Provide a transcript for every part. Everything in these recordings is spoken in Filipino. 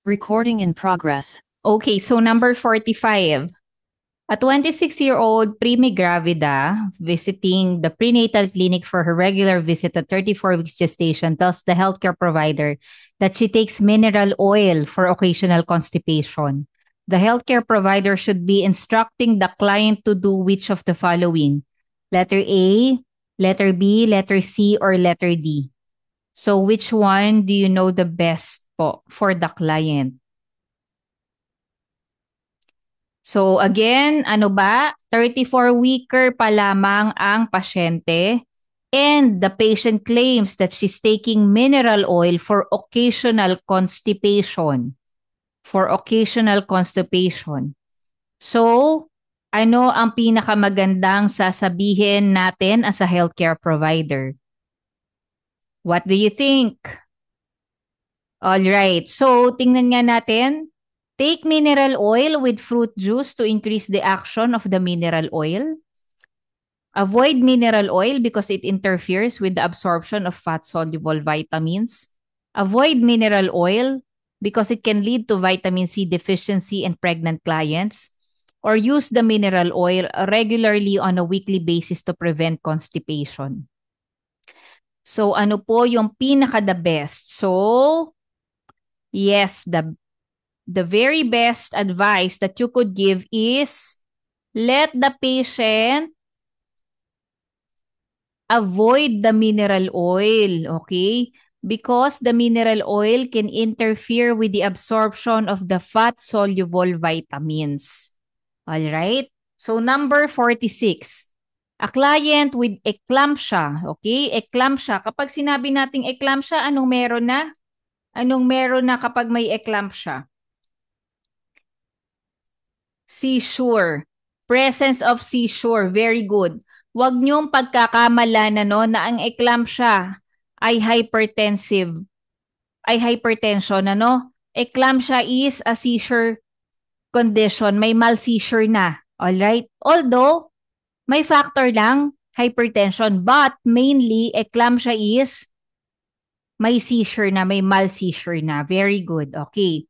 Recording in progress. Okay, so number 45. A 26-year-old primigravida visiting the prenatal clinic for her regular visit at 34 weeks gestation tells the healthcare provider that she takes mineral oil for occasional constipation. The healthcare provider should be instructing the client to do which of the following? Letter A, letter B, letter C, or letter D? So which one do you know the best po for the client? So again, ano ba? 34-weeker pa lamang ang pasyente and the patient claims that she's taking mineral oil for occasional constipation. For occasional constipation. So, ano ang pinakamagandang sasabihin natin as a healthcare provider? What do you think? All right. So, tingnan nga natin. Take mineral oil with fruit juice to increase the action of the mineral oil. Avoid mineral oil because it interferes with the absorption of fat-soluble vitamins. Avoid mineral oil because it can lead to vitamin C deficiency in pregnant clients. Or use the mineral oil regularly on a weekly basis to prevent constipation. So, ano po yung pinaka-the best? So, yes, the very best advice that you could give is let the patient avoid the mineral oil, okay? Because the mineral oil can interfere with the absorption of the fat-soluble vitamins. All right? So number 46. A client with eclampsia, okay? Eclampsia. Kapag sinabi nating eclampsia, anong meron na? Anong meron na kapag may eclampsia? Seizure. Presence of seizure. Very good. Huwag niyong pagkakamalan na ang eclampsia ay hypertension. Eclampsia is a seizure condition. May mal-seizure na. Alright? Although, may factor lang, hypertension. But mainly, eclampsia is may seizure na, may mal-seizure na. Very good. Okay.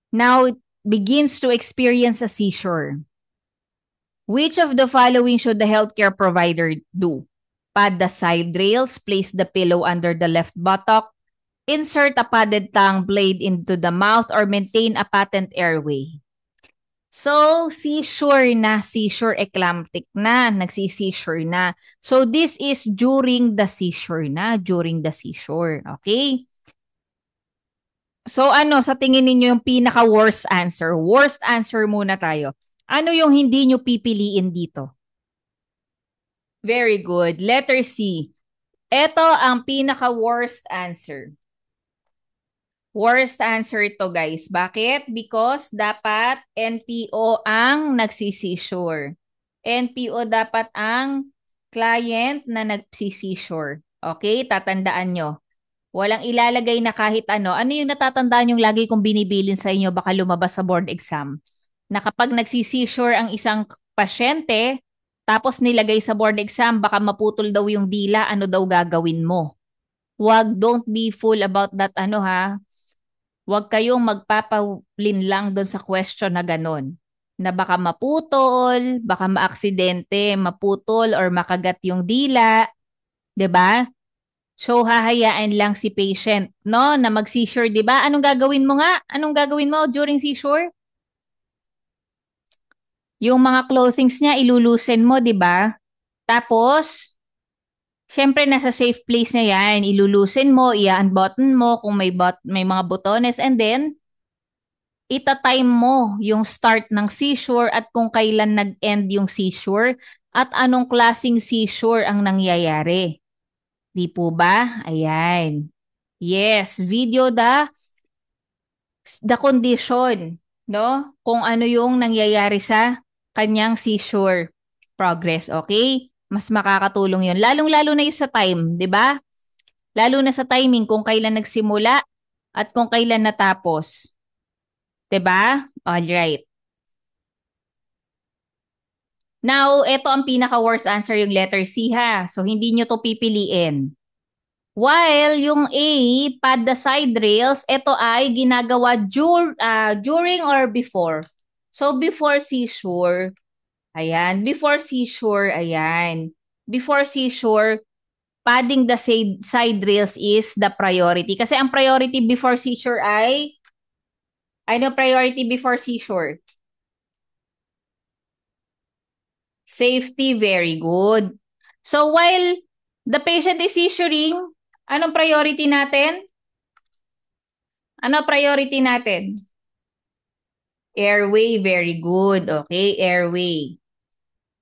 Now, begins to experience a seizure. Which of the following should the healthcare provider do? Pad the side rails, place the pillow under the left buttock, insert a padded tongue blade into the mouth, or maintain a patent airway. So, seizure eclamptic na, nagsi-seizure na. So, this is during the seizure na, during the seizure. Okay? So, ano sa tingin ninyo yung pinaka-worst answer? Worst answer muna tayo. Ano yung hindi nyo pipiliin dito? Very good. Letter C. Ito ang pinaka-worst answer. Worst answer ito, guys. Bakit? Because dapat NPO ang nagsisisure. NPO dapat ang client na nagsisisure. Okay? Tatandaan nyo. Walang ilalagay na kahit ano. Ano yung natatandaan yung lagi kong binibilin sa inyo baka lumabas sa board exam? Na kapag nagsisisure ang isang pasyente, tapos nilagay sa board exam, baka maputol daw yung dila, ano daw gagawin mo? Don't be fool about that ha. Huwag kayong magpapalin lang doon sa question na ganun. Na baka maputol, baka maaksidente, maputol or makagat yung dila, 'di ba? So hahayaan lang si patient, no, na mag-seizure, 'di ba? Anong gagawin mo nga? Anong gagawin mo during seizure? Yung mga clothings niya ilulusen mo, 'di ba? Tapos syempre, nasa safe place na yan. Ilulusin mo, i-unbutton mo kung may mga botones, and then itatime mo yung start ng seizure at kung kailan nag-end yung seizure at anong klasing seizure ang nangyayari. Di po ba? Ayan. Yes, video the condition, no? Kung ano yung nangyayari sa kanyang seizure progress, okay? Mas makakatulong yun. Lalong-lalo na yung sa time, di ba? Lalo na sa timing kung kailan nagsimula at kung kailan natapos. 'Di ba? All right. Now, ito ang pinaka-worst answer yung letter C ha. So, hindi nyo to pipiliin. While yung A, pad the side rails, ito ay ginagawa during or before. So, before seizure, ayan. Before seizure, ayan. Before seizure, padding the side rails is the priority. Kasi ang priority before seizure ay, ano priority before seizure? Safety, very good. So, while the patient is seizuring, anong priority natin? Ano priority natin? Airway, very good. Okay, airway.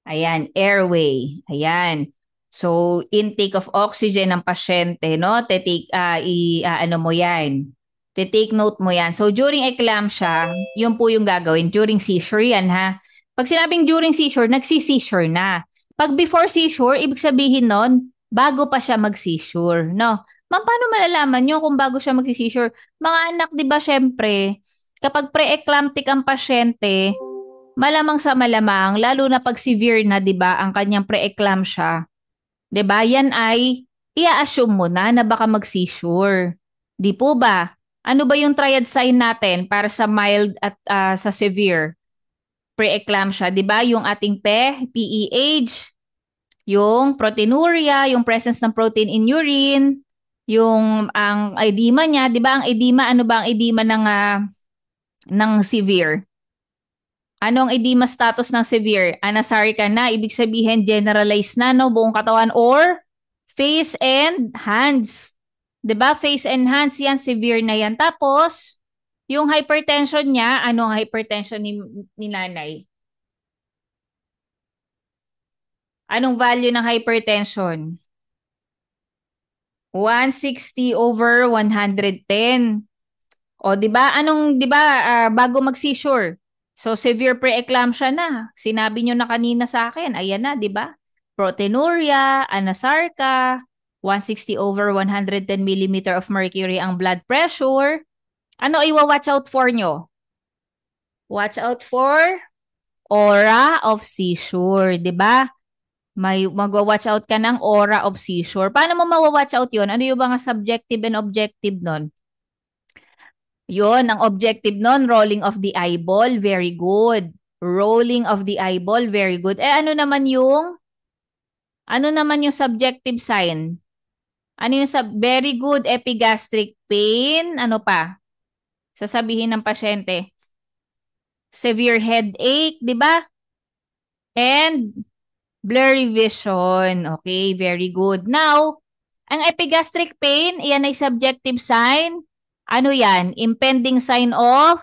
Ayan, airway. Ayan. So, intake of oxygen ng pasyente, no? Ano mo yan. Take note mo yan. So, during eclampsia, yun po yung gagawin. During seizure yan, ha? Pag sinabing during seizure, nagsi-seizure na. Pag before seizure, ibig sabihin nun, bago pa siya mag-seizure, no? Ma'am, paano malalaman nyo kung bago siya mag-seizure? Mga anak, di ba, syempre, kapag pre-eclamptic ang pasyente, malamang sa malamang, lalo na pag severe na, 'di ba, ang kanyang preeclampsia, 'di ba? Yan ay i-assume mo na baka mag-seizure. 'Di po ba? Ano ba yung triad sign natin para sa mild at sa severe preeclampsia, 'di ba? Yung ating PEH, yung proteinuria, yung presence ng protein in urine, yung ang edema niya, 'di ba? Ang edema, ano ba ang edema ng severe? Anong edema status ng severe? Anasari ka na, ibig sabihin generalized na, no? Buong katawan or face and hands. 'Di ba? Face and hands yan, severe na yan. Tapos, yung hypertension niya, anong hypertension ni nanay? Anong value ng hypertension? 160/110. O, 'di ba? 'Di ba, bago mag-seizure? So, severe preeclampsia na. Sinabi nyo na kanina sa akin. Ayan na, 'di ba? Proteinuria, anasarca, 160/110 millimeter of mercury ang blood pressure. Ano ay watch out for nyo? Watch out for aura of seizure, 'di ba? May magwa-watch out ka ng aura of seizure. Paano mo mawa-watch out 'yon? Ano yung mga subjective and objective nun? Yon, ang objective nun, rolling of the eyeball, very good. Rolling of the eyeball, very good. Ano naman yung subjective sign? Ano yung very good, epigastric pain, ano pa? Sasabihin ng pasyente. Severe headache, di ba? And blurry vision. Okay, very good. Now, ang epigastric pain, iyan ay subjective sign. Ano yan? Impending sign, a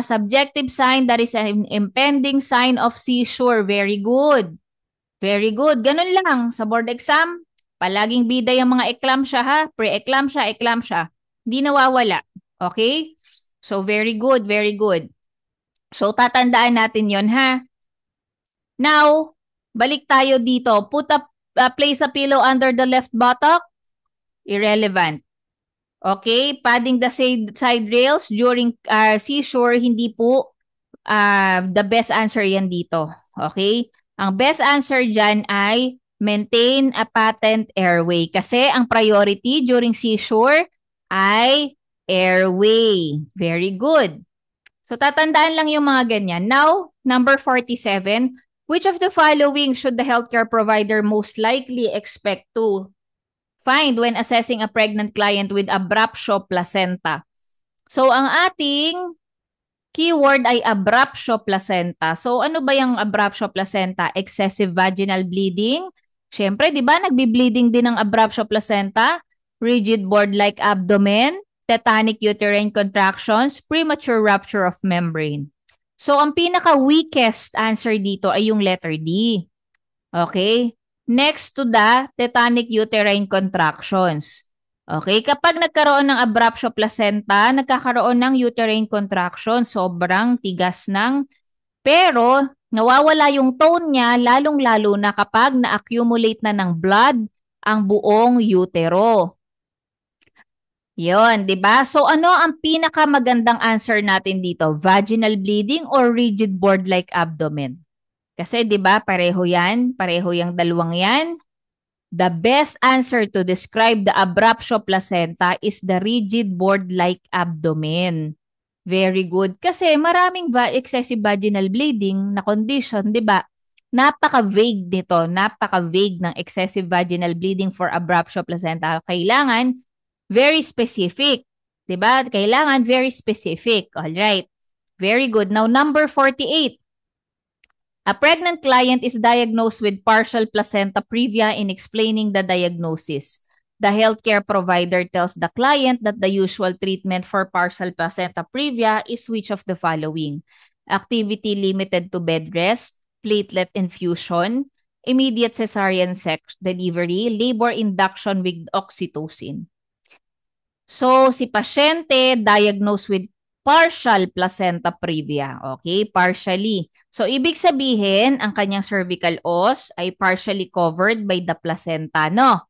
subjective sign that is an impending sign of seizure. Very good. Very good. Ganun lang. Sa board exam, palaging bida yung mga eclampsia ha. Pre-eclampsia, eclampsia. Hindi nawawala. Okay? So, very good. Very good. So, tatandaan natin yon ha. Now, balik tayo dito. Place a pillow under the left buttock. Irrelevant. Okay, padding the side rails during seizure, hindi po the best answer yan dito. Okay? Ang best answer dyan ay maintain a patent airway. Kasi ang priority during seizure ay airway. Very good. So tatandaan lang yung mga ganyan. Now, number 47, which of the following should the healthcare provider most likely expect to find when assessing a pregnant client with abruptio placenta? So, ang ating keyword ay abruptio placenta. So, ano ba yung abruptio placenta? Excessive vaginal bleeding. Siyempre, di ba, nagbi-bleeding din ang abruptio placenta. Rigid board-like abdomen. Tetanic uterine contractions. Premature rupture of membrane. So, ang pinaka-weakest answer dito ay yung letter D. Okay? Next to the tetanic uterine contractions. Okay, kapag nagkaroon ng abruptio placenta, nagkakaroon ng uterine contraction, sobrang tigas pero nawawala yung tone niya, lalong-lalo na kapag na-accumulate na ng blood ang buong utero. Yon, di ba? So ano ang pinakamagandang answer natin dito? Vaginal bleeding or rigid board-like abdomen? Kasi 'di ba pareho 'yan, pareho yung dalawang 'yan. The best answer to describe the abruptio placenta is the rigid board-like abdomen. Very good. Kasi maraming excessive vaginal bleeding na condition, di ba? Napaka-vague nito. Napaka-vague ng excessive vaginal bleeding for abruptio placenta. Kailangan very specific. Di ba? Kailangan very specific. All right. Very good. Now, number 48. A pregnant client is diagnosed with partial placenta previa. In explaining the diagnosis, the healthcare provider tells the client that the usual treatment for partial placenta previa is which of the following? Activity limited to bed rest, platelet infusion, immediate cesarean delivery, labor induction with oxytocin. So, si pasyente diagnosed with partial placenta previa. Okay, partially. So, ibig sabihin, ang kanyang cervical os ay partially covered by the placenta, no?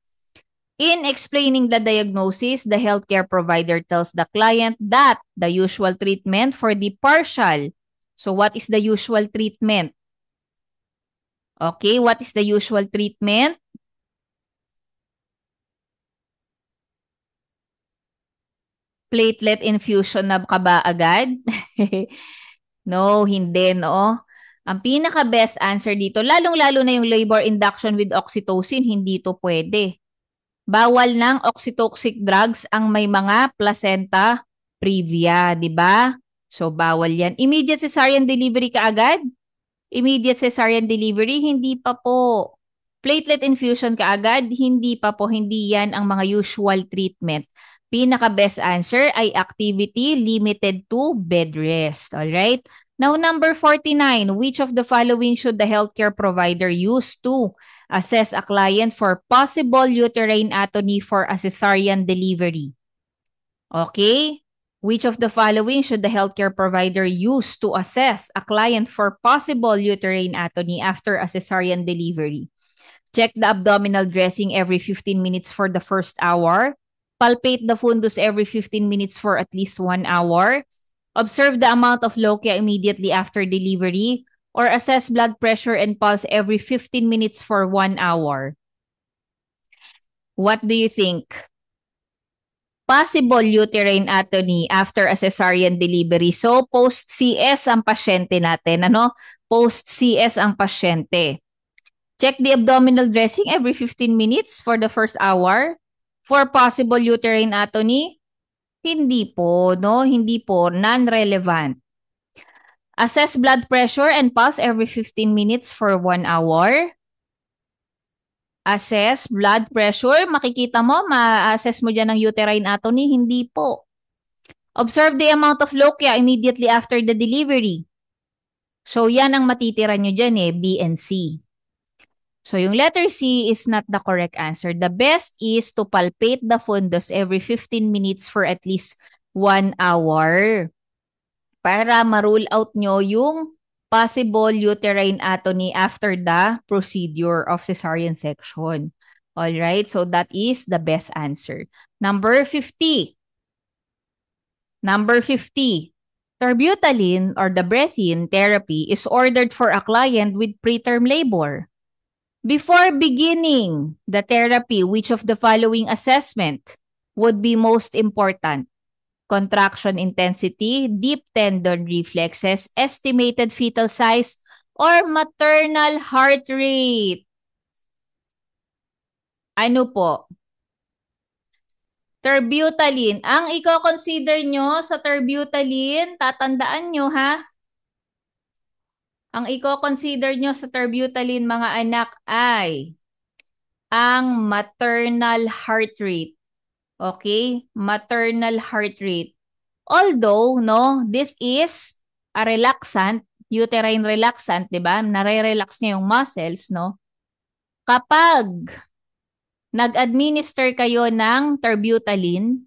In explaining the diagnosis, the healthcare provider tells the client that the usual treatment for the partial. So, what is the usual treatment? Okay, what is the usual treatment? Platelet infusion na ka ba agad? No, hindi, no? Ang pinaka-best answer dito, lalong-lalo na yung labor induction with oxytocin, hindi to pwede. Bawal ng oxytoxic drugs ang may mga placenta previa, di ba? So, bawal yan. Immediate cesarean delivery ka agad? Immediate cesarean delivery, hindi pa po. Platelet infusion ka agad? Hindi pa po. Hindi yan ang mga usual treatment. Pinaka-best answer ay activity limited to bed rest. Alright? Now, number 49, which of the following should the healthcare provider use to assess a client for possible uterine atony for a cesarean delivery? Okay? Which of the following should the healthcare provider use to assess a client for possible uterine atony after a cesarean delivery? Check the abdominal dressing every 15 minutes for the first hour. Palpate the fundus every 15 minutes for at least 1 hour. Observe the amount of lochia immediately after delivery, or assess blood pressure and pulse every 15 minutes for 1 hour. What do you think? Possible uterine atony after a cesarean delivery. So, post-CS ang pasyente natin. Ano? Post-CS ang pasyente. Check the abdominal dressing every 15 minutes for the first hour. For possible uterine atony, hindi po, no? Hindi po, non-relevant. Assess blood pressure and pulse every 15 minutes for 1 hour. Assess blood pressure. Makikita mo, ma-assess mo dyan ng uterine atony. Hindi po. Observe the amount of lochia immediately after the delivery. So, yan ang matitira nyo dyan B and C. So, yung letter C is not the correct answer. The best is to palpate the fundus every 15 minutes for at least 1 hour. Para ma-rule out nyo yung possible uterine atony after the procedure of cesarean section. Alright, so that is the best answer. Number 50. Number 50. Terbutaline or the breath-in therapy is ordered for a client with preterm labor. Before beginning the therapy, which of the following assessment would be most important? Contraction intensity, deep tendon reflexes, estimated fetal size, or maternal heart rate? Ano po? Terbutaline. Ang i-consider nyo sa terbutaline, tatandaan nyo ha? Ang i-consider nyo sa terbutaline mga anak ay ang maternal heart rate. Okay? Maternal heart rate. Although, no, this is a relaxant, uterine relaxant, di ba? Nare-relax niya yung muscles, no? Kapag nag-administer kayo ng terbutaline,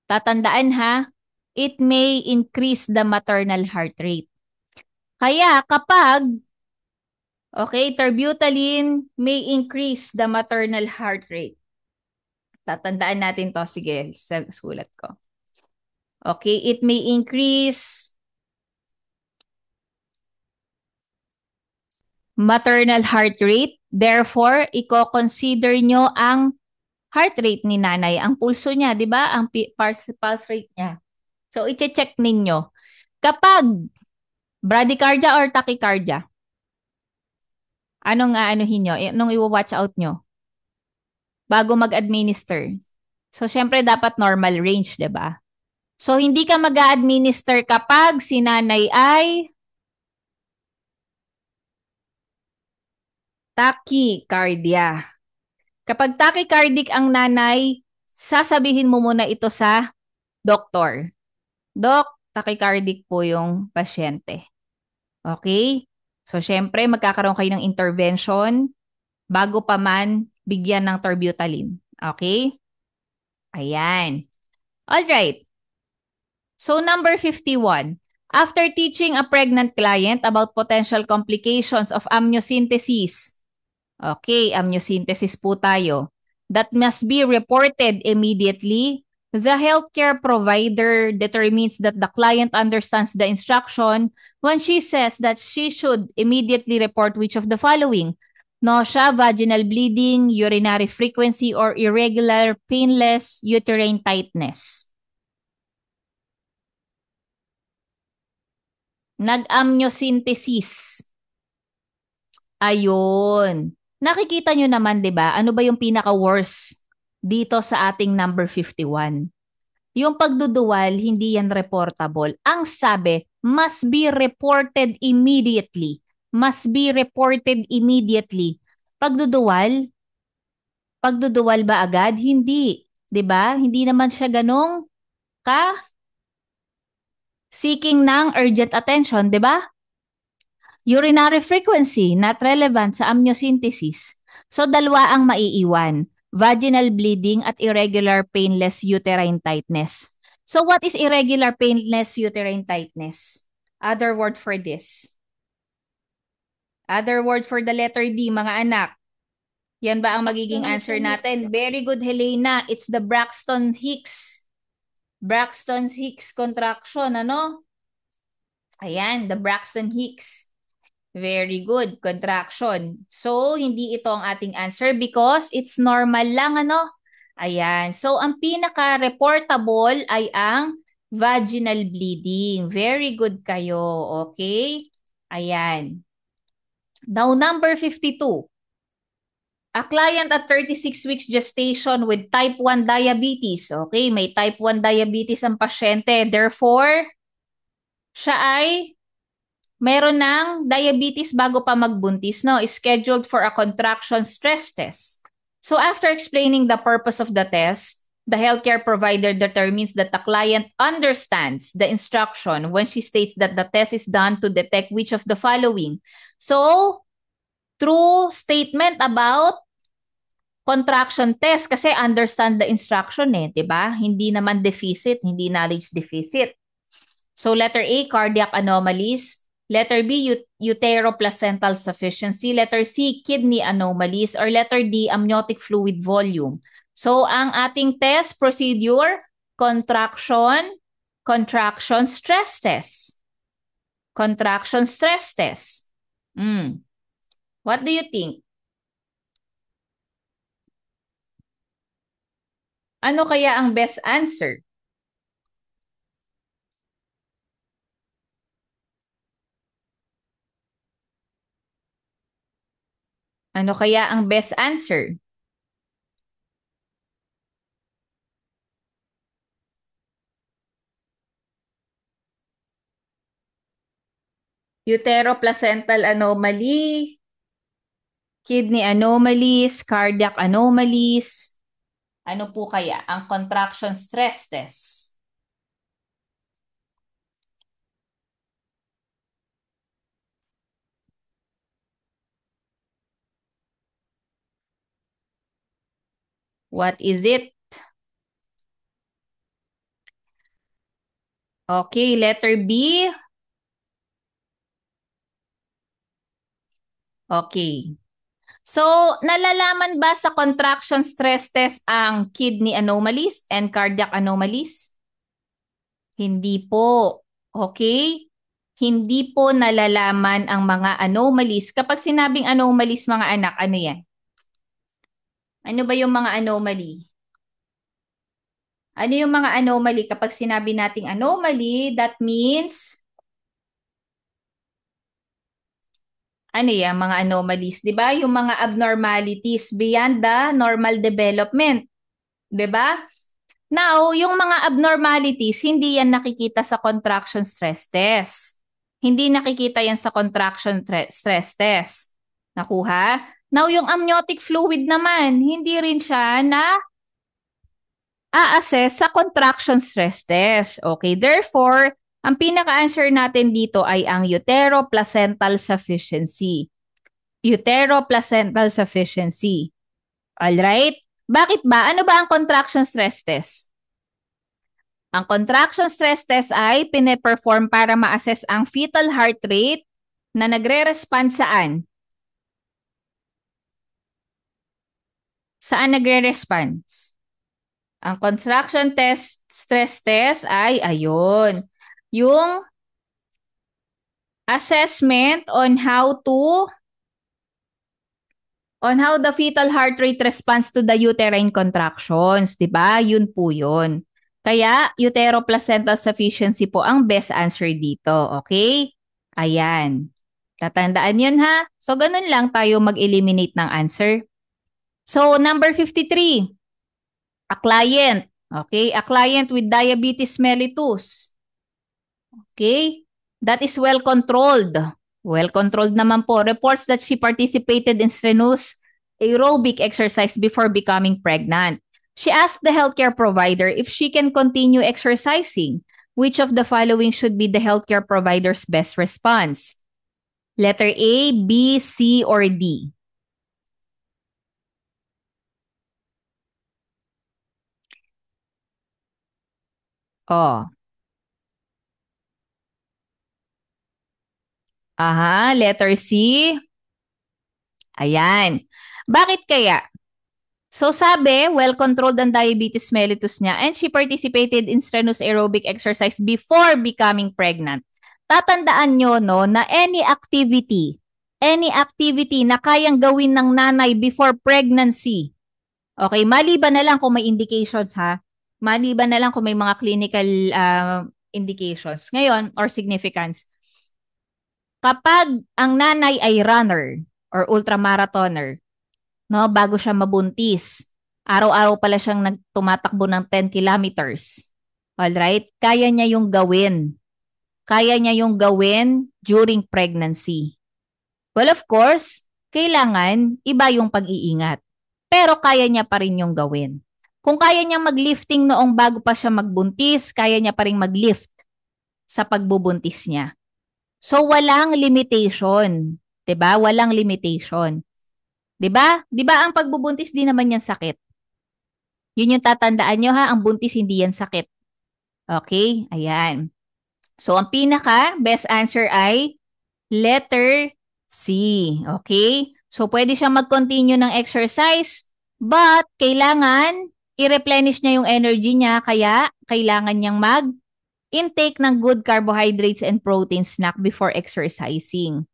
tatandaan ha, it may increase the maternal heart rate. Kaya kapag, okay, terbutaline may increase the maternal heart rate. Tatandaan natin to. Sige, sulat ko. Okay, it may increase maternal heart rate. Therefore, i-consider nyo ang heart rate ni nanay, ang pulso niya, di ba? Ang pulse rate niya. So, i-check ninyo. Kapag bradycardia or tachycardia, anong aanuhin nyo? Anong i-watch out nyo bago mag-administer? So, syempre dapat normal range, di ba? So, hindi ka mag-administer kapag si nanay ay tachycardia. Kapag tachycardic ang nanay, sasabihin mo muna ito sa doktor. Dok, tachycardic po yung pasyente. Okay? So, syempre, magkakaroon kayo ng intervention bago pa man bigyan ng terbutaline. Okay? Ayan. Alright. So, number 51. After teaching a pregnant client about potential complications of amniocentesis, okay, amniocentesis po tayo, that must be reported immediately, the healthcare provider determines that the client understands the instruction when she says that she should immediately report which of the following: nausea, vaginal bleeding, urinary frequency, or irregular, painless uterine tightness. Nag-amniocentesis. Ayun. Nakikita nyo naman, di ba? Ano ba yung pinaka-worst dito sa ating number 51? Yung pagduduwal, hindi yan reportable. Ang sabi, must be reported immediately. Must be reported immediately. Pagduduwal ba agad? Hindi. 'Di ba? Hindi naman siya ganong ka seeking ng urgent attention, 'di ba? Urinary frequency, not relevant sa amniocentesis. So, dalawa ang maiiwan. Vaginal bleeding at irregular painless uterine tightness. So, what is irregular painless uterine tightness? Other word for this. Other word for the letter D, mga anak. Yan ba ang magiging answer natin? Very good, Helena. It's the Braxton Hicks. Braxton Hicks contraction, ano? Ayan, the Braxton Hicks. Very good, contraction. So, hindi ito ang ating answer because it's normal lang, ano? Ayan. So, ang pinaka-reportable ay ang vaginal bleeding. Very good kayo. Okay? Ayan. Now, number 52. A client at 36 weeks gestation with type 1 diabetes. Okay, may type 1 diabetes ang pasyente. Therefore, siya ay meron ng diabetes bago pa magbuntis, no? Is scheduled for a contraction stress test. So after explaining the purpose of the test, the healthcare provider determines that the client understands the instruction when she states that the test is done to detect which of the following. So, true statement about contraction test kasi understand the instruction eh, 'di ba? Hindi naman deficit, hindi knowledge deficit. So letter A, cardiac anomalies. Letter B, uteroplacental sufficiency. Letter C, kidney anomalies. Or letter D, amniotic fluid volume. So ang ating test procedure, contraction stress test. Contraction stress test. What do you think? Ano kaya ang best answer? Ano kaya ang best answer? Uteroplacental anomaly, kidney anomalies, cardiac anomalies. Ano po kaya ang contraction stress test? What is it? Okay, letter B. Okay. So, nalalaman ba sa contraction stress test ang kidney anomalies and cardiac anomalies? Hindi po. Okay? hindi po nalalaman ang mga anomalies. Kapag sinabing anomalies, mga anak, ano yan? Ano ba yung mga anomaly? Ano yung mga anomaly? Kapag sinabi nating anomaly, that means, ano yan, mga anomalies, di ba? Yung mga abnormalities beyond the normal development. Di ba? Now, yung mga abnormalities, hindi yan nakikita sa contraction stress test. Hindi nakikita yan sa contraction stress test. Nakuha? Now, yung amniotic fluid naman, hindi rin siya na a-assess sa contraction stress test. Okay, therefore, ang pinaka-answer natin dito ay ang uteroplacental sufficiency. Uteroplacental sufficiency. Alright? Bakit ba? Ano ba ang contraction stress test? Ang contraction stress test ay pine-perform para ma-assess ang fetal heart rate na nagre-respond saan? Saan nagre-respond? Ang contraction stress test ay ayun. Yung assessment on how the fetal heart rate responds to the uterine contractions, 'di ba? Yun po 'yun. Kaya uteroplacental sufficiency po ang best answer dito, okay? Ayan. Tatandaan 'yun ha. So ganun lang tayo mag-eliminate ng answer. So number 53. A client, okay? A client with diabetes mellitus. Okay? That is well controlled. Well controlled naman po. Reports that she participated in strenuous aerobic exercise before becoming pregnant. She asked the healthcare provider if she can continue exercising. Which of the following should be the healthcare provider's best response? Letter A, B, C, or D? Oh. Aha, letter C. Ayan. Bakit kaya? So sabi, well-controlled ang diabetes mellitus niya and she participated in strenuous aerobic exercise before becoming pregnant. Tatandaan nyo no, na any activity na kayang gawin ng nanay before pregnancy, okay, maliban na lang kung may indications ha, maliban na lang kung may mga clinical indications ngayon or significance. Kapag ang nanay ay runner or ultramarathoner, no, bago siya mabuntis, araw-araw pala siyang tumatakbo ng 10 kilometers. Alright? Kaya niya yung gawin. Kaya niya yung gawin during pregnancy. Well, of course, kailangan iba yung pag-iingat. Pero kaya niya pa rin yung gawin. Kung kaya niya maglifting noong bago pa siya magbuntis, kaya niya pa rin maglift sa pagbubuntis niya. So, walang limitation. 'Di ba? Walang limitation. 'Di ba? 'Di ba ang pagbubuntis di naman yan sakit? Yun yung tatandaan nyo ha, ang buntis hindi yan sakit. Okay? Ayan. So, ang pinaka best answer ay letter C. Okay? So, pwede siyang mag-continue ng exercise, but kailangan i-replenish niya yung energy niya, kaya kailangan niyang intake ng good carbohydrates and protein snack before exercising.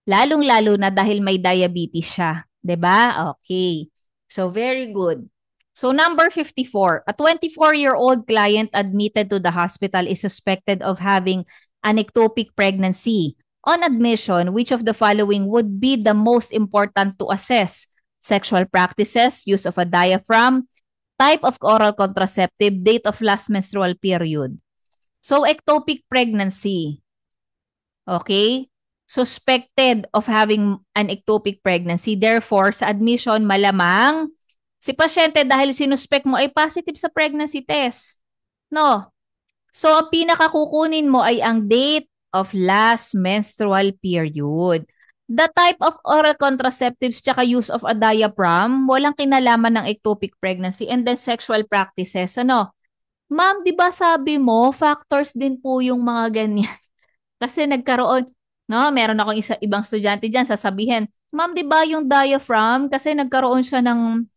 Lalong-lalo na dahil may diabetes siya. 'Di ba? Okay. So, very good. So, number 54. A 24-year-old client admitted to the hospital is suspected of having an ectopic pregnancy. On admission, which of the following would be the most important to assess? Sexual practices, use of a diaphragm, type of oral contraceptive, date of last menstrual period. So, ectopic pregnancy. Okay? Suspected of having an ectopic pregnancy. Therefore, sa admission, malamang si pasyente dahil sinuspect mo ay positive sa pregnancy test. No? So, ang pinakakukunin mo ay ang date of last menstrual period. The type of oral contraceptives tsaka use of a diaphragm, walang kinalaman ng ectopic pregnancy, and then sexual practices. Ano? Ma'am, di ba sabi mo, factors din po yung mga ganyan. Kasi nagkaroon, no, meron akong ibang estudyante dyan, sasabihin, ma'am, di ba yung diaphragm, kasi nagkaroon siya ng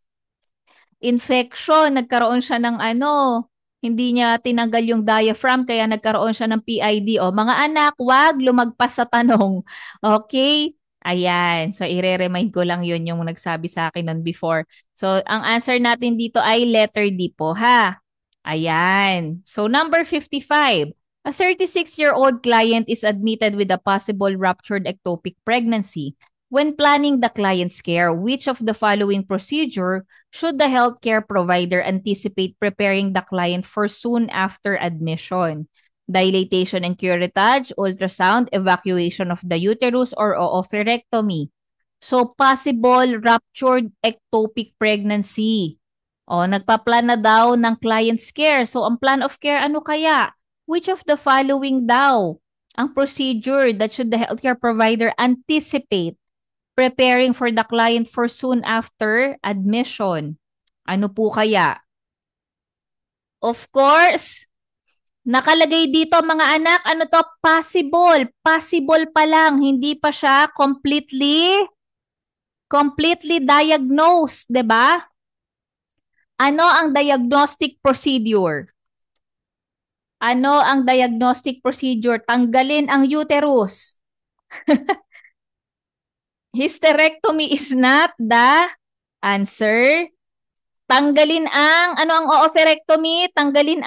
infection, nagkaroon siya ng ano, Hindi niya tinanggal yung diaphragm kaya nagkaroon siya ng PID. O, mga anak, wag lumagpas sa tanong. Okay? Ayan. So, ire-remind ko lang yun yung nagsabi sa akin nun before. So, ang answer natin dito ay letter D po, ha? Ayan. So, number 55. A 36-year-old client is admitted with a possible ruptured ectopic pregnancy. When planning the client's care, which of the following procedure should the healthcare provider anticipate preparing the client for soon after admission? Dilatation and curettage, ultrasound, evacuation of the uterus, or oophorectomy. So, possible ruptured ectopic pregnancy. O, nagpa-plan na daw ng client's care. So, ang plan of care, ano kaya? Which of the following daw ang procedure that should the healthcare provider anticipate preparing for the client for soon after admission? Ano po kaya? Of course, nakalagay dito mga anak, ano to? Possible. Possible pa lang. Hindi pa siya completely diagnosed, 'di ba? Ano ang diagnostic procedure? Ano ang diagnostic procedure? Tanggalin ang uterus. Hysterectomy is not the answer. Tanggalin ano ang oophorectomy? Tanggalin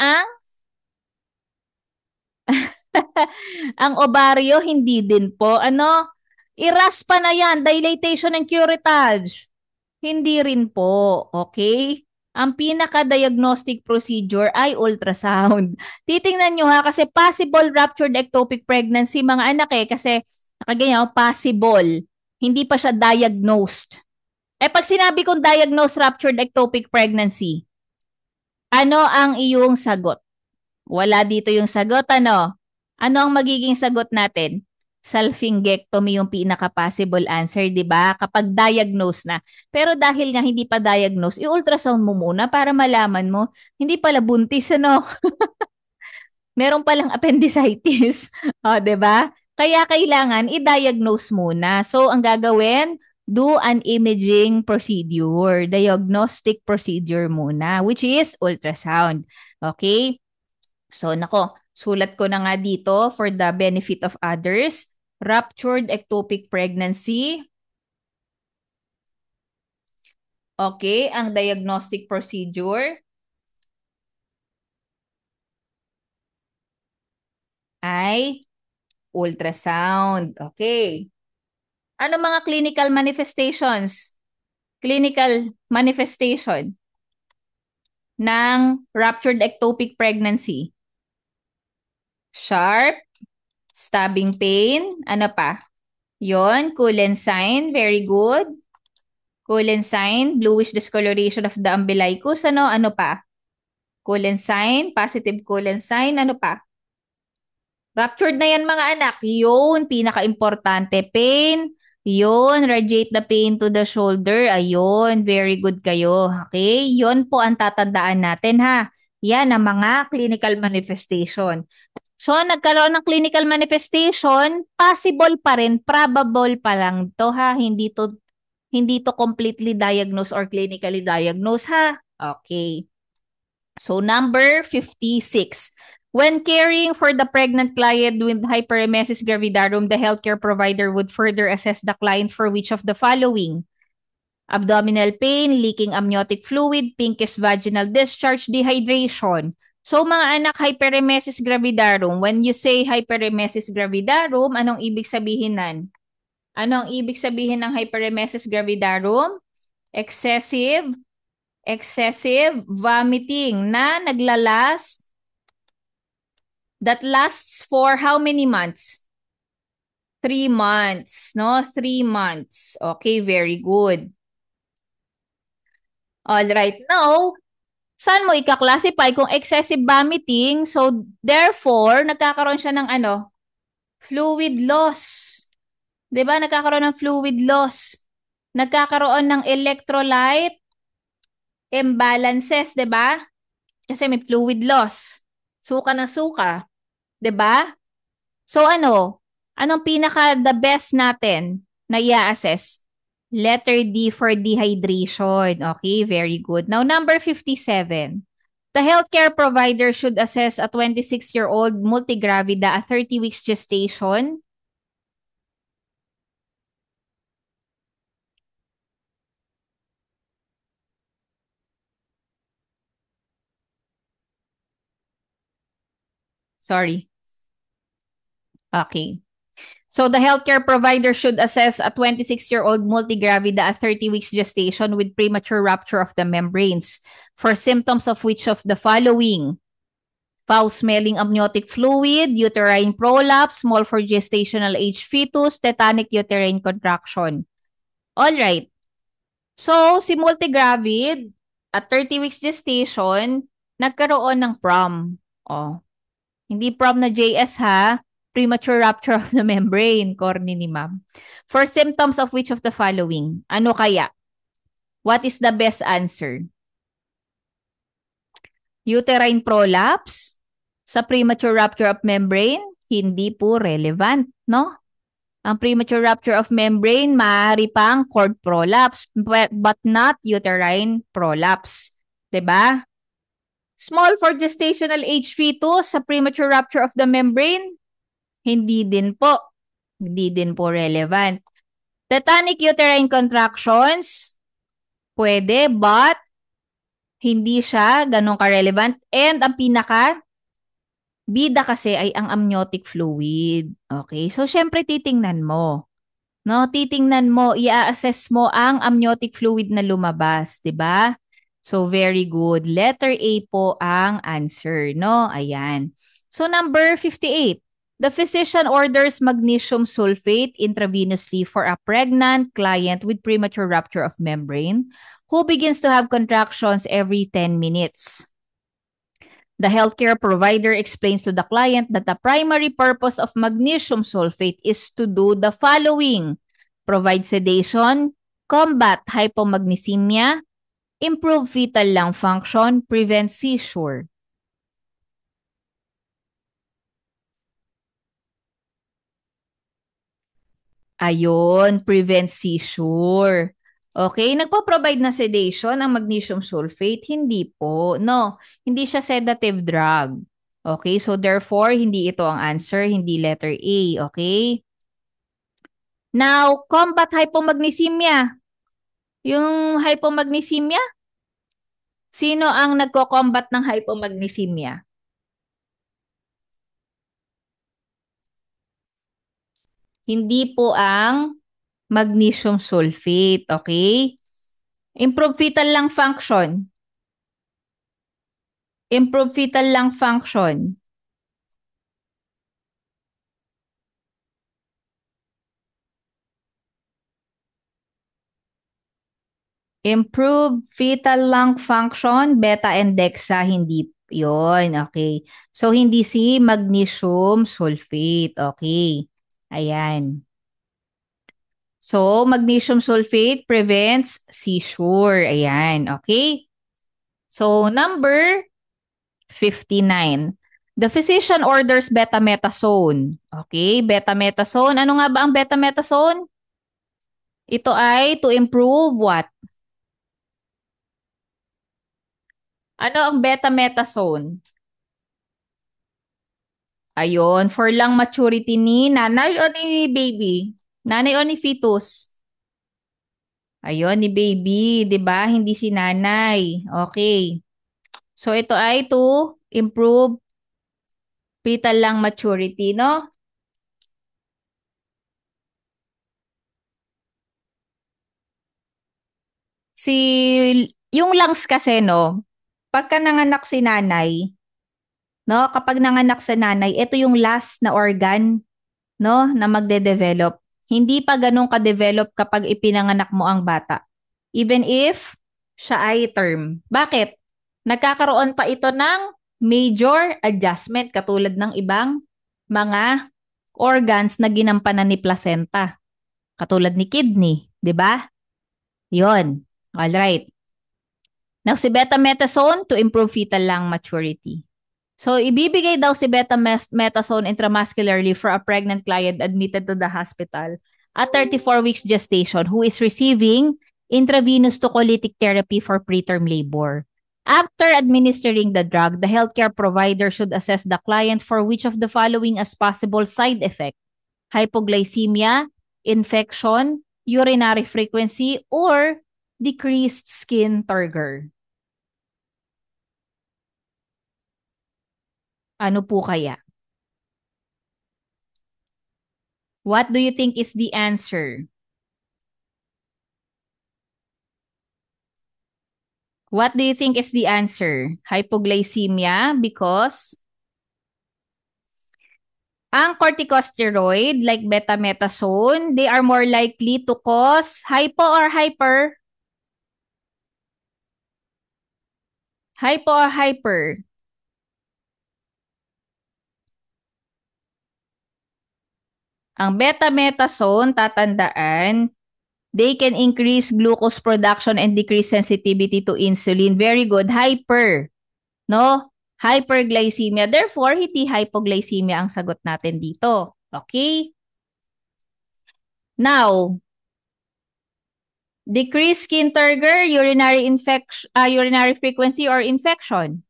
ang ovaryo? Hindi din po. Ano? Iraspa na yan. Dilatation and curettage. Hindi rin po. Okay? Ang pinaka-diagnostic procedure ay ultrasound. Titingnan nyo ha, kasi possible ruptured ectopic pregnancy, mga anak kasi nakaganyan, possible. Hindi pa siya diagnosed. Pag sinabi kong diagnosed ruptured ectopic pregnancy, ano ang iyong sagot? Wala dito yung sagot, ano? Ano ang magiging sagot natin? Salpingectomy yung pinaka-possible answer, di ba? Kapag diagnose na. Pero dahil nga hindi pa diagnose, i-ultrasound mo muna para malaman mo, hindi pala buntis, ano? Meron palang appendicitis. O, di ba? Kaya kailangan i-diagnose muna. So, ang gagawin, do an imaging procedure, diagnostic procedure muna, which is ultrasound. Okay? So, nako, sulat ko na nga dito for the benefit of others. Ruptured ectopic pregnancy. Okay, ang diagnostic procedure ay ultrasound. Okay. Ano mga clinical manifestations? Clinical manifestation ng ruptured ectopic pregnancy. Sharp, stabbing pain, ano pa? Yon, Cullen sign, very good. Cullen sign, bluish discoloration of the umbilicus, ano pa? Cullen sign, positive Cullen sign, ano pa? Ruptured na yan mga anak. Yun, pinaka-importante. Pain, yun, radiate the pain to the shoulder. Ayun, very good kayo. Okay, yun po ang tatandaan natin ha. Yan ang mga clinical manifestation. So, nagkaroon ng clinical manifestation, possible pa rin, probable pa lang to ha. Hindi to completely diagnosed or clinically diagnosed ha. Okay. So, number 56. When caring for the pregnant client with hyperemesis gravidarum, the healthcare provider would further assess the client for which of the following? Abdominal pain, leaking amniotic fluid, pinkish vaginal discharge, dehydration. So mga anak, hyperemesis gravidarum. When you say hyperemesis gravidarum, anong ibig sabihin nan? Anong ibig sabihin ng hyperemesis gravidarum? Excessive vomiting na naglalast. That lasts for how many months? 3 months, no? 3 months. Okay, very good. All right, now, saan mo ika-classify kung excessive vomiting? So, therefore, nagkakaroon siya ng fluid loss. 'Di ba? Nagkakaroon ng fluid loss. Nagkakaroon ng electrolyte imbalances, 'di ba? Kasi may fluid loss. Suka ng suka. 'Di ba? So anong pinaka the best natin na i-assess? Letter D for dehydration. Okay, very good. Now number 57. The healthcare provider should assess a 26-year-old multigravida at 30 weeks gestation. Sorry. Okay. So the healthcare provider should assess a 26-year-old multigravida at 30 weeks gestation with premature rupture of the membranes for symptoms of which of the following: foul-smelling amniotic fluid, uterine prolapse, small for gestational age fetus, tetanic uterine contraction. All right. So, si multigravid at 30 weeks gestation, nagkaroon ng PROM. Oh, hindi PROM na JS ha. Premature rupture of the membrane, corny ni ma'am. For symptoms of which of the following? Ano kaya? What is the best answer? Uterine prolapse? Sa premature rupture of membrane? Hindi po relevant, no? Ang premature rupture of membrane, maaari pang cord prolapse, but not uterine prolapse. 'Di ba? Small for gestational age fetus sa premature rupture of the membrane, hindi din po. Hindi din po relevant. Tetanic uterine contractions, pwede, but hindi siya ganun ka-relevant. And ang bida kasi ay ang amniotic fluid. Okay? So, syempre titingnan mo. No, titingnan mo, i-assess mo ang amniotic fluid na lumabas, 'di ba? So very good. Letter A po ang answer, no? Ayan. So number 58. The physician orders magnesium sulfate intravenously for a pregnant client with premature rupture of membrane who begins to have contractions every 10 minutes. The healthcare provider explains to the client that the primary purpose of magnesium sulfate is to do the following: provide sedation, combat hypomagnesemia, improve fetal lung function, prevent seizure. Ayun, prevent seizure. Okay, nagpo-provide na sedation ang magnesium sulfate? Hindi po. No, hindi siya sedative drug. Okay, so therefore, hindi ito ang answer, hindi letter A. Okay? Now, combat hypomagnesemia. Yung hypomagnesemia, sino ang nagko-combat ng hypomagnesemia? Hindi po ang magnesium sulfate, okay? Improve fetal lung function. Improve fetal lung function. Improve fetal lung function, beta and dexa, hindi yon. Okay. So, hindi si magnesium sulfate. Okay. Ayan. So, magnesium sulfate prevents seizure. Ayan. Okay. So, number 59. The physician orders betamethasone. Okay, betamethasone. Ano nga ba ang betamethasone? Ito ay to improve what? Ano ang betamethasone? Ayun, for lung maturity ni nanay o ni baby? Nanay o ni fetus? Ayun, ni baby, 'di ba? Hindi si nanay. Okay. So ito ay to improve fetal lung maturity, no? Si yung lungs kasi, no? Pagka nanganak si nanay, no? Kapag nanganak sa nanay, ito yung last na organ, no, na magde-develop. Hindi pa ganun ka-develop kapag ipinanganak mo ang bata. Even if siya ay term. Bakit? Nagkakaroon pa ito ng major adjustment katulad ng ibang mga organs na ginampanan ni placenta. Katulad ni kidney, 'di ba? 'Yon. All right. Now si betamethasone to improve fetal lung maturity. So, ibibigay daw si betamethasone intramuscularly for a pregnant client admitted to the hospital at 34 weeks gestation who is receiving intravenous tocolytic therapy for preterm labor. After administering the drug, the healthcare provider should assess the client for which of the following as possible side effect: hypoglycemia, infection, urinary frequency, or decreased skin turgor. Ano po kaya? What do you think is the answer? What do you think is the answer? Hypoglycemia because ang corticosteroid like betamethasone, they are more likely to cause hypo or hyper? Hypo or hyper? Ang betamethasone, tatandaan, they can increase glucose production and decrease sensitivity to insulin. Very good. Hyper. No? Hyperglycemia. Therefore, hindi hypoglycemia ang sagot natin dito. Okay? Now, decrease skin turgor, urinary frequency or infection.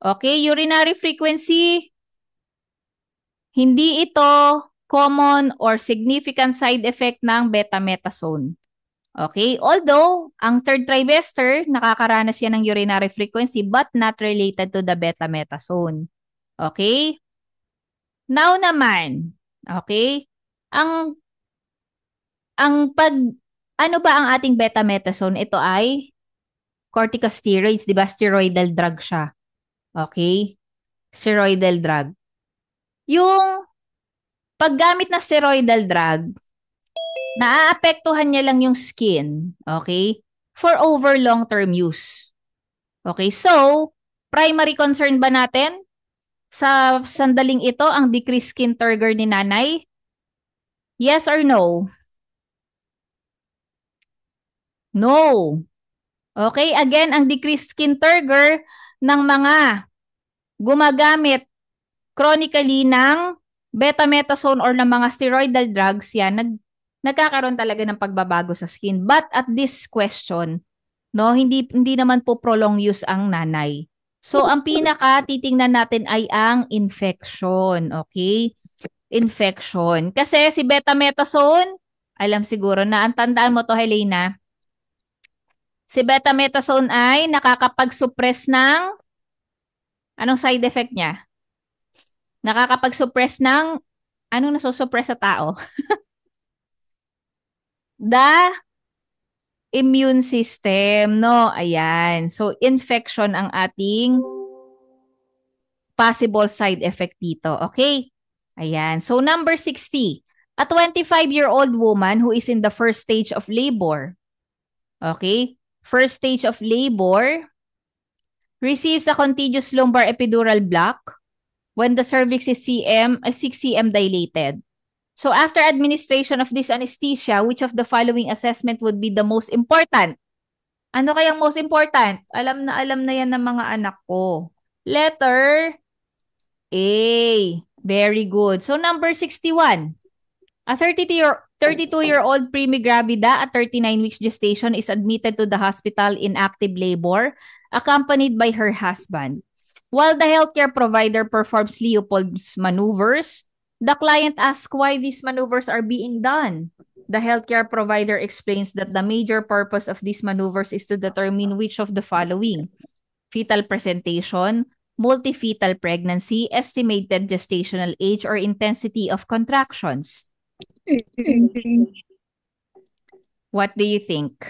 Okay, urinary frequency, hindi ito common or significant side effect ng betamethasone. Okay, although ang third trimester, nakakaranas yan ng urinary frequency but not related to the betamethasone. Okay? Now naman, okay, ang ano ba ang ating betamethasone? Ito ay corticosteroids, di ba? Steroidal drug siya. Okay? Steroidal drug. Yung paggamit ng steroidal drug, naaapektuhan niya lang yung skin, okay? For over long-term use. Okay, so, primary concern ba natin sa sandaling ito ang decreased skin turgor ni nanay? Yes or no? No. Okay, again, ang decreased skin turgor ng mga gumagamit chronically ng betamethasone or ng mga steroidal drugs, yan, nagkakaroon talaga ng pagbabago sa skin. But at this question, no, hindi naman po prolong use ang nanay. So, ang pinaka titingnan natin ay ang infection. Okay? Infection. Kasi si betamethasone, alam siguro na, ang tandaan mo to, Helena, si betamethasone ay nakakapag-suppress ng, anong side effect niya? Nakakapag-suppress ng, anong nasusuppress sa tao? The immune system, no? Ayan. So, infection ang ating possible side effect dito. Okay? Ayan. So, number 60. A 25-year-old woman who is in the first stage of labor. Okay? First stage of labor receives a contiguous lumbar epidural block when the cervix is 6 cm dilated. So, after administration of this anesthesia, which of the following assessment would be the most important? Ano kayang most important? Alam na yan ng mga anak ko. Letter A. Very good. So, number 61. A 32-year-old primigravida at 39 weeks gestation is admitted to the hospital in active labor, accompanied by her husband. While the healthcare provider performs Leopold's maneuvers, the client asks why these maneuvers are being done. The healthcare provider explains that the major purpose of these maneuvers is to determine which of the following: fetal presentation, multifetal pregnancy, estimated gestational age, or intensity of contractions. What do you think?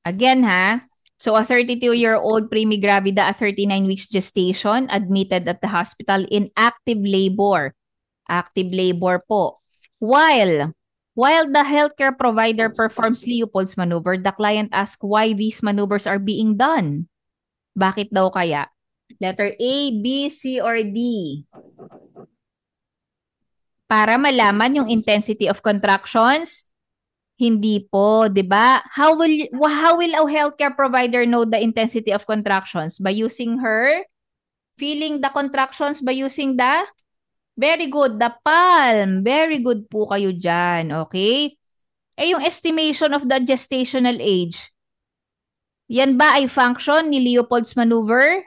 Again ha, so a 32-year-old primigravida at 39 weeks gestation admitted at the hospital in active labor. Active labor po. While the healthcare provider performs Leopold's maneuver, the client asks why these maneuvers are being done. Bakit daw kaya? Letter A, B, C, or D? Para malaman yung intensity of contractions? Hindi po, 'di ba? How will a healthcare provider know the intensity of contractions? By using her feeling the contractions by using the, very good, the palm. Very good po kayo diyan, okay? Eh yung estimation of the gestational age. Yan ba ay function ni Leopold's maneuver?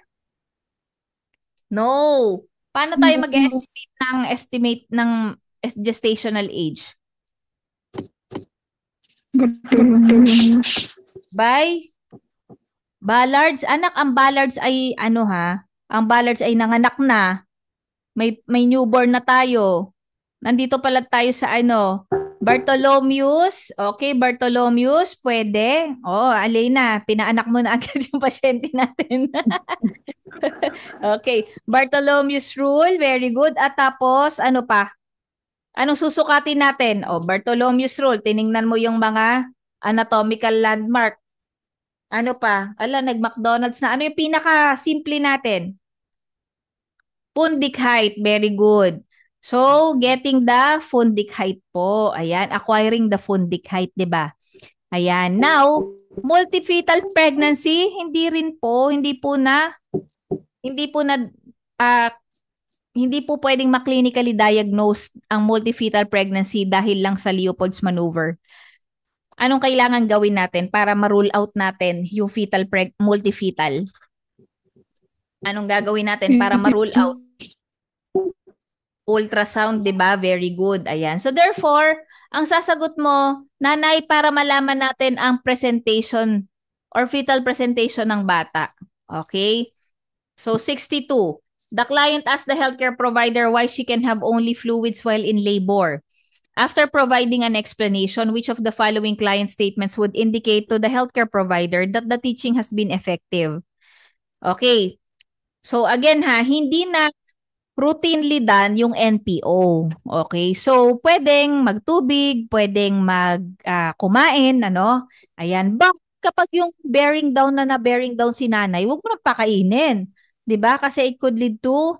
No. Paano tayo mag-estimate ng gestational age? By Ballards. Anak, ang Ballards ay ano ha? Ang Ballards ay nanganak na. May newborn na tayo. Nandito pala tayo sa ano? Bartholomews. Okay, Bartholomews, pwede. Oh, Alena, pinaanak mo na agad yung pasyente natin. Okay, Bartholomews rule, very good. At tapos, ano pa? Anong susukatin natin? Oh, Bartholomews rule, tiningnan mo yung mga anatomical landmark. Ano pa? Ala, nag-McDonald's na. Ano yung pinaka-simple natin? Fundic height, very good. So, getting the fundic height po. Ayan, acquiring the fundic height, 'di ba? Ayan. Now, multifetal pregnancy, hindi po na ah, hindi po pwedeng ma-clinically diagnose ang multifetal pregnancy dahil lang sa Leopold's maneuver. Anong kailangan gawin natin para ma-rule out natin yung multifetal? Anong gagawin natin para ma-rule out? Ultrasound, 'di ba? Very good. Ayan. So therefore, ang sasagot mo, nanay, para malaman natin ang presentation or fetal presentation ng bata. Okay? So 62. The client asked the healthcare provider why she can have only fluids while in labor. After providing an explanation, which of the following client statements would indicate to the healthcare provider that the teaching has been effective? Okay. So again ha, hindi na routinely done yung NPO. Okay? So, pwedeng magtubig, pwedeng kumain, ano? Ayan. Kapag yung bearing down bearing down si nanay, huwag mo nang pakainin. 'Di ba? Kasi it could lead to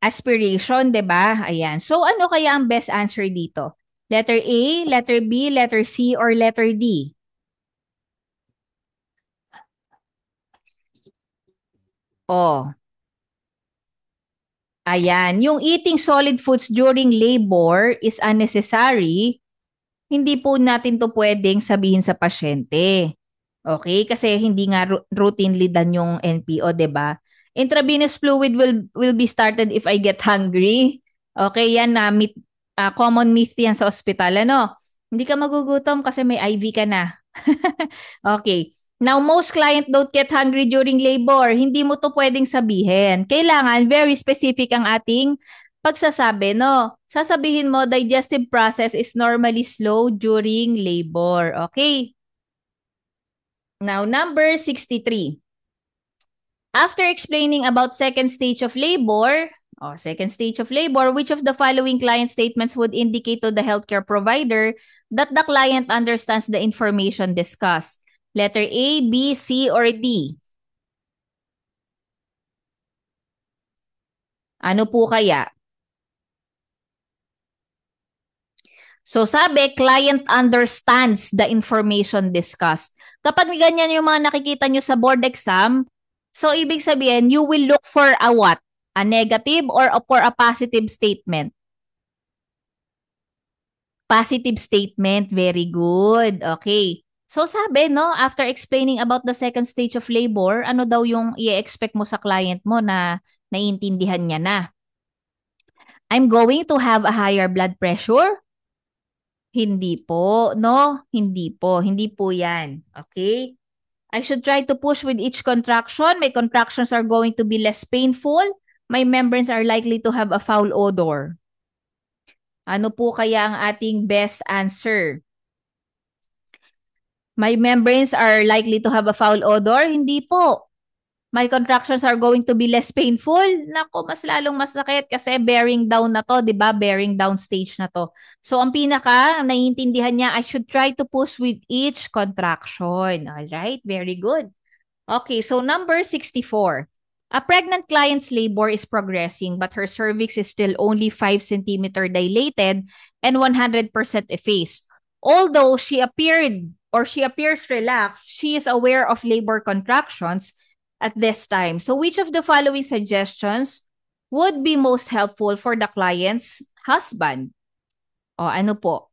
aspiration, 'di ba? Ayan. So, ano kaya ang best answer dito? Letter A, letter B, letter C, or letter D? Oh, ayan, yung eating solid foods during labor is unnecessary. Hindi po natin to pwedeng sabihin sa pasyente. Okay? Kasi hindi nga routinely done yung NPO, 'di ba? Intravenous fluid will be started if I get hungry. Okay, yan na common myth yan sa ospital, ano? Hindi ka magugutom kasi may IV ka na. Okay. Now, most client don't get hungry during labor. Hindi mo to pwedeng sabihin. Kailangan very specific ang ating pagsasabi, no? Sasabihin mo, digestive process is normally slow during labor. Okay? Now, number 63. After explaining about second stage of labor, which of the following client statements would indicate to the healthcare provider that the client understands the information discussed? Letter A, B, C, or D? Ano po kaya? So sabi, client understands the information discussed. Kapag ganyan yung mga nakikita nyo sa board exam, so ibig sabihin, you will look for a what? A negative or for a positive statement? Positive statement. Very good. Okay. So sabi, no, after explaining about the second stage of labor, ano daw yung i-expect mo sa client mo na naiintindihan niya na? I'm going to have a higher blood pressure? Hindi po, no? Hindi po. Hindi po yan. Okay? I should try to push with each contraction. My contractions are going to be less painful. My membranes are likely to have a foul odor. Ano po kaya ang ating best answer? My membranes are likely to have a foul odor? Hindi po. My contractions are going to be less painful? Nako, mas lalong masakit kasi bearing down na to, di ba? Bearing down stage na to. So, ang pinaka, naiintindihan niya, I should try to push with each contraction. Alright, very good. Okay, so number 64. A pregnant client's labor is progressing but her cervix is still only 5 centimeter dilated and 100% effaced. Although she appears relaxed, she is aware of labor contractions at this time. So which of the following suggestions would be most helpful for the client's husband? O ano po?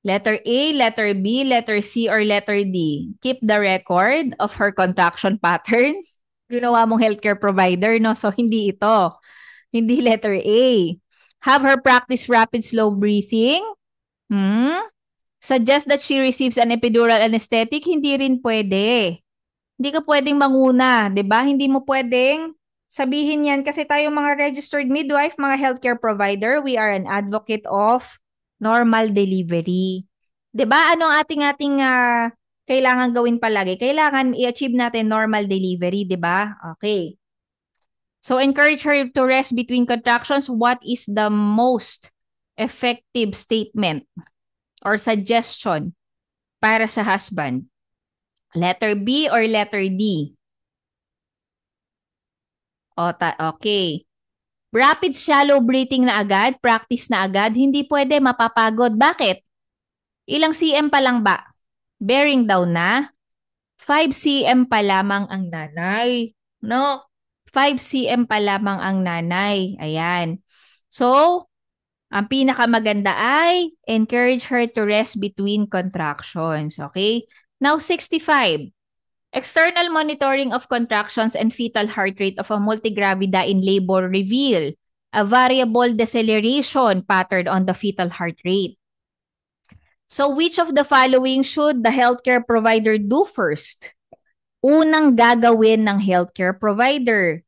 Letter A, letter B, letter C, or letter D? Keep the record of her contraction pattern. Ginawa mong healthcare provider, no? So, hindi ito. Hindi letter A. Have her practice rapid slow breathing. Suggest that she receives an epidural anesthetic. Hindi rin pwede. Hindi ka pwedeng manguna, 'di ba? Hindi mo pwedeng sabihin 'yan kasi tayo mga registered midwife, mga healthcare provider, we are an advocate of normal delivery. 'Di ba? Ano ang ating kailangan gawin palagi? Kailangan i-achieve natin normal delivery, 'di ba? Okay. So encourage her to rest between contractions. What is the most effective statement or suggestion para sa husband? Letter B or letter D? Okay. Rapid shallow breathing na agad, practice na agad, hindi pwede, mapapagod. Bakit? Ilang cm pa lang ba? Bearing down na. 5 cm pa lamang ang nanay. No? 5 cm pa lamang ang nanay. Ayan. So, ang pinakamaganda ay encourage her to rest between contractions. Okay? Now, 65. External monitoring of contractions and fetal heart rate of a multigravida in labor reveal a variable deceleration pattern on the fetal heart rate. So which of the following should the healthcare provider do first? Unang gagawin ng healthcare provider.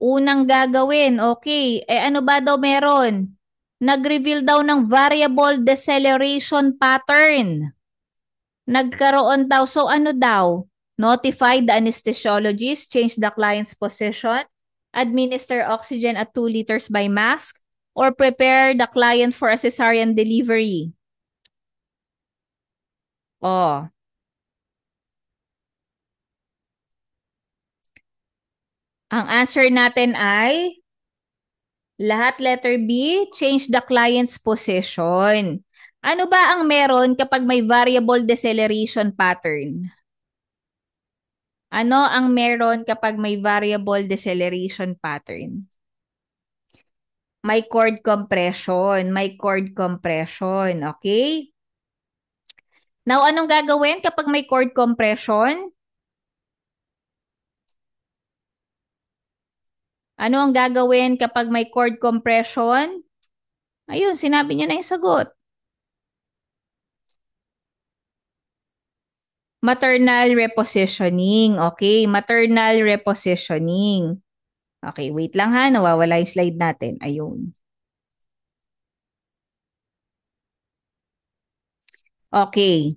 Unang gagawin, okay. Ano ba daw meron? Nag-reveal daw ng variable deceleration pattern. Nagkaroon daw. So ano daw? Notify the anesthesiologist, change the client's position, administer oxygen at 2 liters by mask, or prepare the client for a cesarean delivery. Oh. Ang answer natin ay lahat letter B, change the client's position. Ano ba ang meron kapag may variable deceleration pattern? Ano ang meron kapag may variable deceleration pattern? May cord compression. May cord compression. Okay? Now, anong gagawin kapag may cord compression? Ano ang gagawin kapag may cord compression? Ayun, sinabi niyo na yung sagot. Maternal repositioning. Okay, maternal repositioning. Okay, wait lang ha. Nawawala yung slide natin. Ayun. Okay.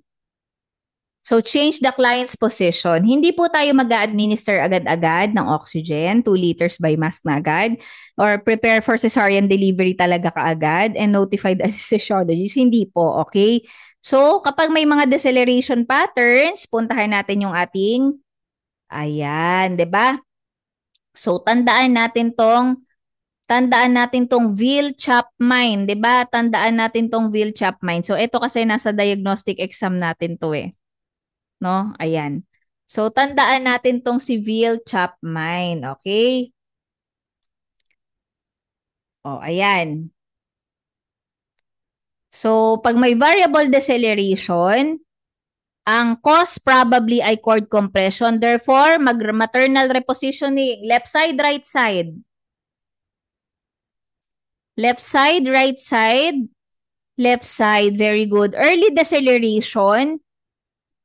So, change the client's position. Hindi po tayo mag-administer agad-agad ng oxygen, 2 liters by mask na agad, or prepare for cesarean delivery talaga kaagad and notify the anesthesiologist. Hindi po, okay? So, kapag may mga deceleration patterns, puntahan natin yung ating, ayan, 'di ba? So, tandaan natin tong Veal-Chapman, 'di ba? Tandaan natin tong Veal-Chapman. So, ito kasi nasa diagnostic exam natin to eh. No? Ayan. So, tandaan natin tong si Veal-Chapman. Okay? O, ayan. So, pag may variable deceleration, ang cause probably ay cord compression. Therefore, maternal repositioning. Left side, right side. Left side, right side. Left side. Very good. Early deceleration.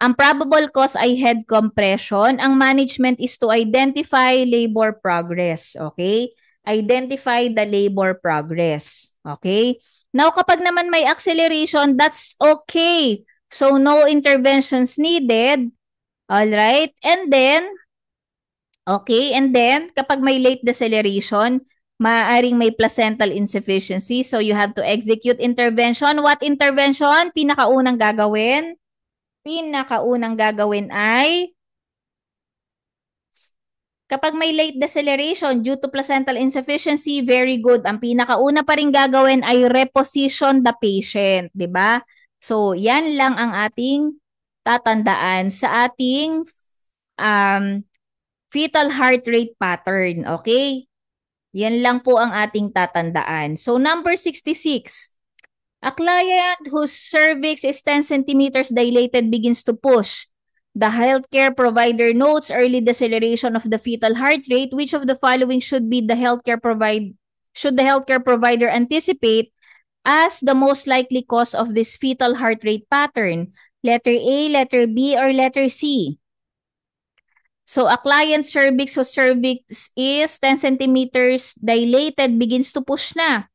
Ang probable cause ay head compression. Ang management is to identify labor progress. Okay? Identify the labor progress. Okay? Now, kapag naman may acceleration, that's okay. So, no interventions needed. Alright? And then, okay, and then, kapag may late deceleration, maaaring may placental insufficiency. So, you have to execute intervention. What intervention? Pinakaunang gagawin? Pinakaunang gagawin ay kapag may late deceleration due to placental insufficiency, very good. Ang pinakauna pa rin gagawin ay reposition the patient, 'di ba? So, yan lang ang ating tatandaan sa ating fetal heart rate pattern, okay? Yan lang po ang ating tatandaan. So, number 66. A client whose cervix is 10 centimeters dilated begins to push. The healthcare provider notes early deceleration of the fetal heart rate. Which of the following should the healthcare provider anticipate as the most likely cause of this fetal heart rate pattern? Letter A, letter B, or letter C? So a client cervix whose cervix is 10 centimeters dilated begins to push na.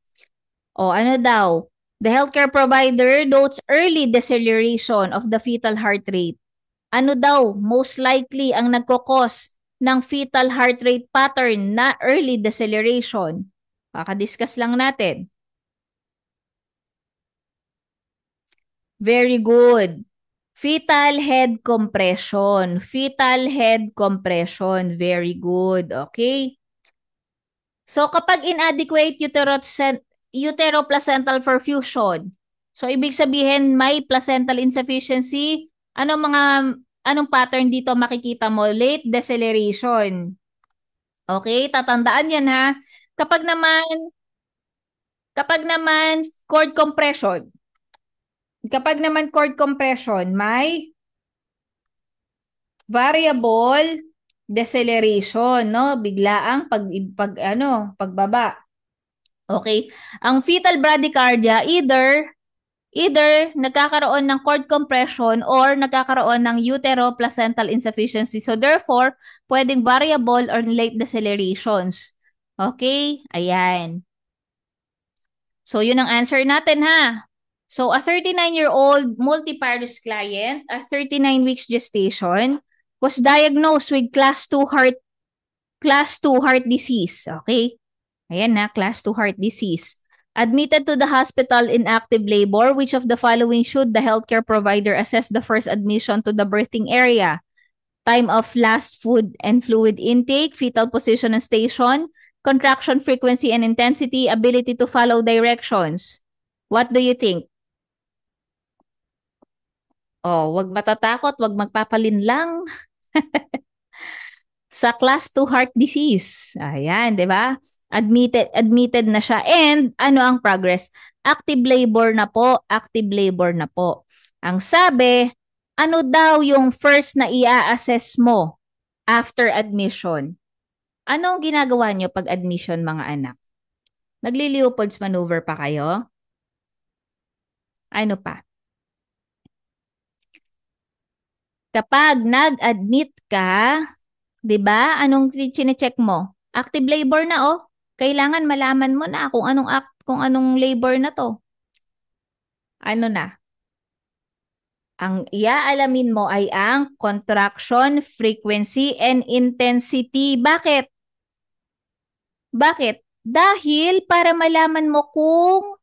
O ano daw? The healthcare provider notes early deceleration of the fetal heart rate. Ano daw most likely ang nagkokos ng fetal heart rate pattern na early deceleration? Kakadiscuss lang natin. Very good. Fetal head compression. Fetal head compression. Very good. Okay. So kapag inadequate uteroplacental perfusion, so ibig sabihin may placental insufficiency, anong pattern dito makikita mo? Late deceleration. Okay, tatandaan yan ha. Kapag naman cord compression, may variable deceleration, no? Biglaang pagbaba. Okay? Ang fetal bradycardia either nagkakaroon ng cord compression or nagkakaroon ng uteroplacental insufficiency. So therefore, pwedeng variable or late decelerations. Okay? Ayan. So yun ang answer natin ha. So a 39-year-old multiparous client, a 39 weeks gestation, was diagnosed with class 2 heart disease. Okay? Ayan na, class 2 heart disease. Admitted to the hospital in active labor. Which of the following should the healthcare provider assess the first admission to the birthing area? Time of last food and fluid intake, fetal position and station, contraction frequency and intensity, ability to follow directions. What do you think? Oh, wag matatakot, wag magpapalinlang. Sa class 2 heart disease. Ayan, 'di ba? Admitted na siya. And ano ang progress? Active labor na po, active labor na po. Ang sabi, ano daw yung first na i-assess mo after admission? Ano ang ginagawa nyo pag admission, mga anak? Nagli-Leopold's maneuver pa kayo? Ano pa? Kapag nag-admit ka, 'di ba? Anong chine-check mo? Active labor na oh. Kailangan malaman mo na kung anong labor na 'to. Ano na? Ang iaalamin mo ay ang contraction frequency and intensity. Bakit? Bakit? Dahil para malaman mo kung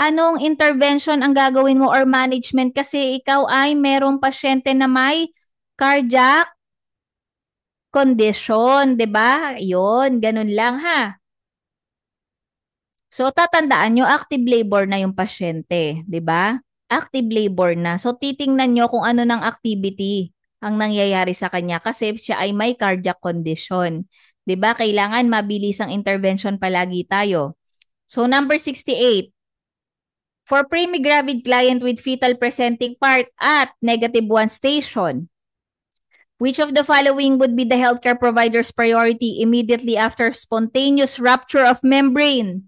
anong intervention ang gagawin mo or management kasi ikaw ay merong pasyente na may cardiac condition, 'di ba? 'Yon, ganun lang ha. So tatandaan nyo, active labor na yung pasyente, 'di ba? Active labor na. So titingnan nyo kung ano ng activity ang nangyayari sa kanya kasi siya ay may cardiac condition. 'Di ba? Kailangan mabilis ang intervention palagi tayo. So number 68. For premi-gravid client with fetal presenting part at -1 station, which of the following would be the healthcare provider's priority immediately after spontaneous rupture of membrane?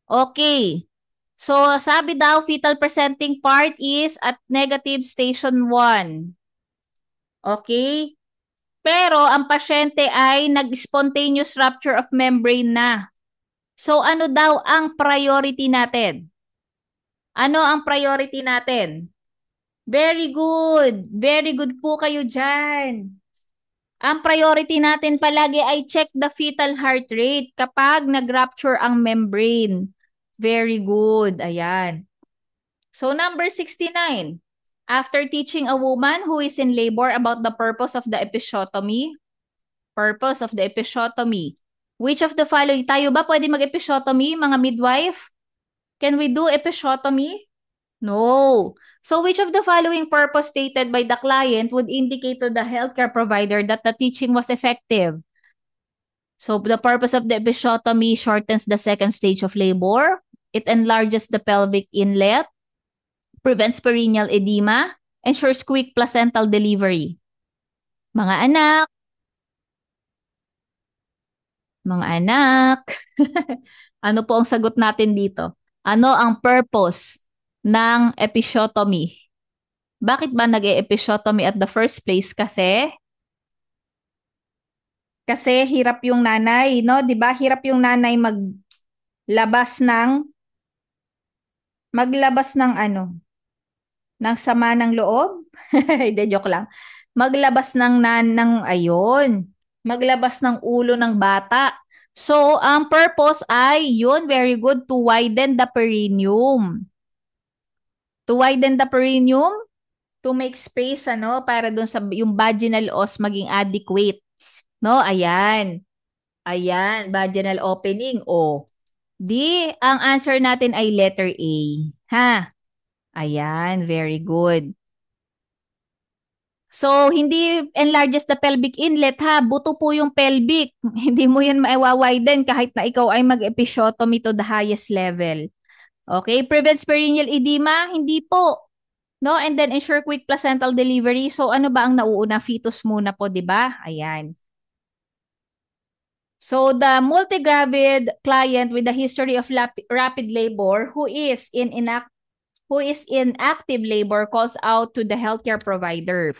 Okay. So, sabi daw, fetal presenting part is at negative station 1. Okay? Pero, ang pasyente ay nag-spontaneous rupture of membrane na. So, ano daw ang priority natin? Ano ang priority natin? Very good. Very good po kayo dyan. Ang priority natin palagi ay check the fetal heart rate kapag nag-rupture ang membrane. Very good. Ayan. So, number 69. After teaching a woman who is in labor about the purpose of the episiotomy, which of the following, tayo ba pwede mag-episiotomy, mga midwife? Can we do episiotomy? No. So, which of the following purpose stated by the client would indicate to the healthcare provider that the teaching was effective? So, the purpose of the episiotomy shortens the second stage of labor. It enlarges the pelvic inlet, prevents perineal edema, ensures quick placental delivery. Mga anak, ano po ang sagot natin dito? Ano ang purpose ng episiotomy? Bakit ba nag-e-episiotomy at the first place? Kasi hirap yung nanay, no? 'Di ba? Hirap yung nanay maglabas ng ano, ng sama ng loob. Hindi, joke lang. Maglabas maglabas ng ulo ng bata. So, ang purpose ay yun, very good, to widen the perineum. To widen the perineum, to make space, para dun sa yung vaginal os maging adequate. No, ayan. Ayan, vaginal opening. O, di, ang answer natin ay letter A. Ha? Ayan, very good. So, hindi enlarges the pelvic inlet ha. Buto po yung pelvic. Hindi mo yan maiwa-widen kahit na ikaw ay mag-episiotomy to the highest level. Okay, prevents perineal edema? Hindi po. No? And then ensure quick placental delivery. So, ano ba ang nauuna? Fetus muna po, di ba? Ayan. So, the multigravid client with a history of rapid labor who is in active labor calls out to the healthcare provider.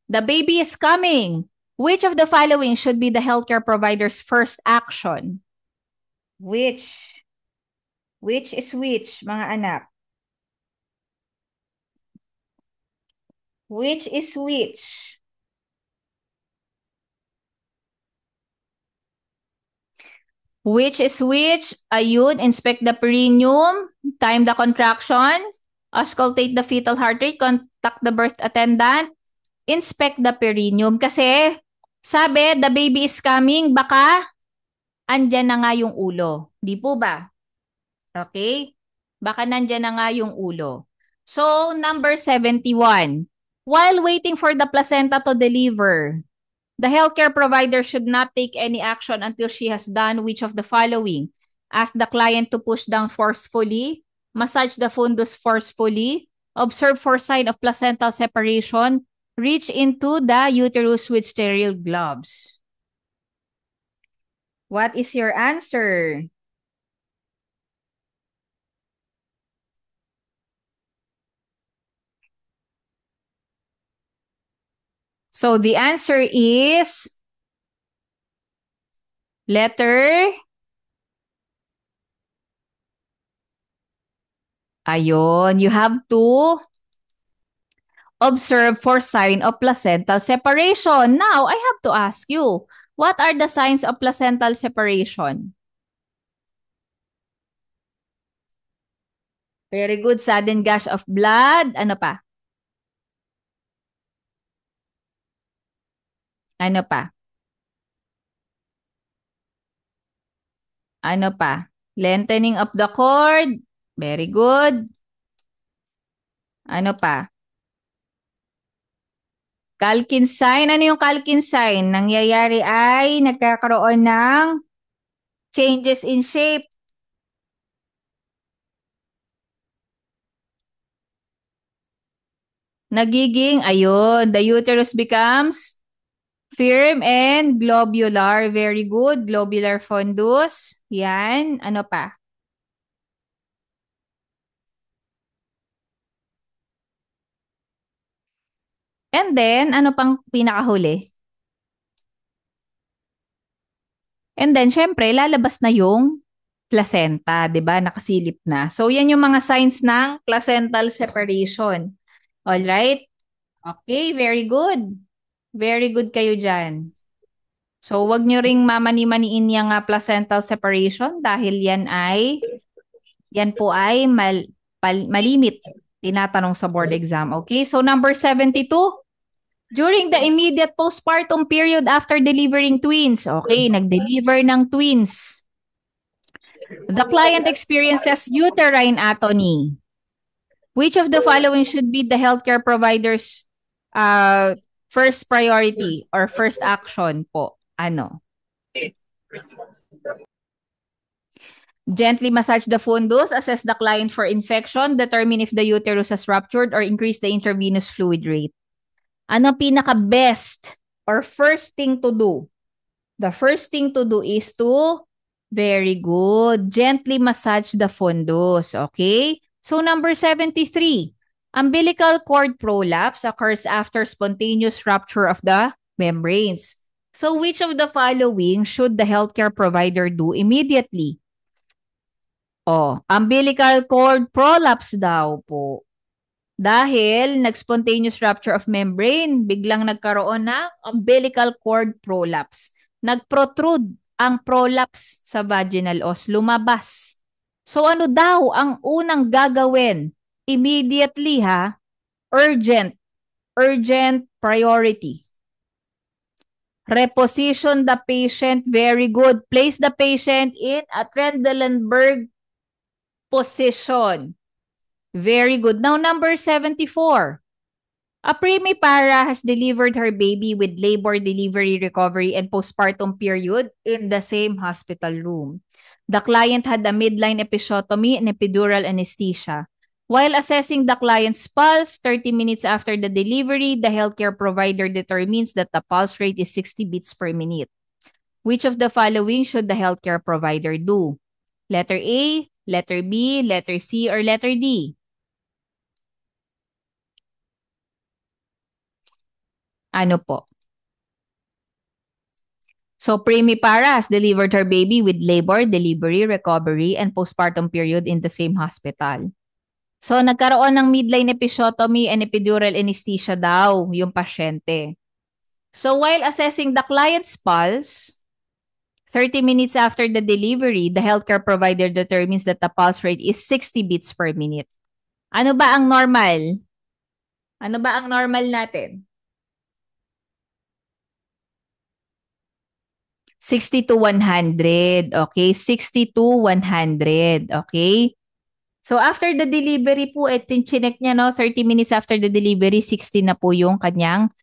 The baby is coming. Which of the following should be the healthcare provider's first action? Which? Which is which, mga anak? Which is which? Which is which? Ayun, inspect the perineum, time the contraction, auscultate the fetal heart rate, contact the birth attendant, inspect the perineum. Kasi, sabi, the baby is coming, baka andyan na nga yung ulo. Di po ba? Okay? Baka nandyan na nga yung ulo. So, number 71. While waiting for the placenta to deliver, the healthcare provider should not take any action until she has done which of the following? Ask the client to push down forcefully, massage the fundus forcefully, observe for sign of placental separation, reach into the uterus with sterile gloves. What is your answer? So the answer is letter. Ayun, you have to observe for sign of placental separation. Now, I have to ask you, what are the signs of placental separation? Very good. Sudden gush of blood. Ano pa? Ano pa? Ano pa? Lengthening of the cord. Very good. Ano pa? Calkin sign. Ano yung Calkin sign? Nangyayari ay nagkakaroon ng changes in shape. Ayun, the uterus becomes firm and globular. Very good. Globular fundus. Yan. Ano pa? And then, ano pang pinakahuli? And then, syempre, lalabas na yung placenta, di ba? Nakasilip na. So, yan yung mga signs ng placental separation. Alright? Okay, very good. Very good kayo dyan. So, wag nyo ring mamani-maniin yung placental separation dahil yan po ay malimit. Tinatanong sa board exam. Okay, so number 72. During the immediate postpartum period after delivering twins. Okay, nag-deliver ng twins. The client experiences uterine atony. Which of the following should be the healthcare provider's first priority or first action po? Ano? Gently massage the fundus, assess the client for infection, determine if the uterus has ruptured, or increase the intravenous fluid rate. Ano pinaka-best or first thing to do? The first thing to do is to, very good, gently massage the fundus, okay? So number 73, umbilical cord prolapse occurs after spontaneous rupture of the membranes. So which of the following should the healthcare provider do immediately? Oh, umbilical cord prolapse daw po. Dahil nag-spontaneous rupture of membrane, biglang nagkaroon ng umbilical cord prolapse. Nag-protrude ang prolapse sa vaginal os, lumabas. So ano daw ang unang gagawin? Immediately ha, urgent priority. Reposition the patient, very good. Place the patient in a Trendelenburg position. Very good. Now, number 74. A primipara has delivered her baby with labor, delivery, recovery, and postpartum period in the same hospital room. The client had a midline episiotomy and epidural anesthesia. While assessing the client's pulse 30 minutes after the delivery, the healthcare provider determines that the pulse rate is 60 beats per minute. Which of the following should the healthcare provider do? Letter A, letter B, letter C, or letter D? Ano po? So, primipara has delivered her baby with labor, delivery, recovery, and postpartum period in the same hospital. So, nagkaroon ng midline episiotomy and epidural anesthesia daw yung pasyente. So, while assessing the client's pulse, 30 minutes after the delivery, the healthcare provider determines that the pulse rate is 60 beats per minute. Ano ba ang normal? Ano ba ang normal natin? 60 to 100. Okay? 60 to 100. Okay? So, after the delivery po, chinek niya, no? 30 minutes after the delivery, 60 na po yung kanyang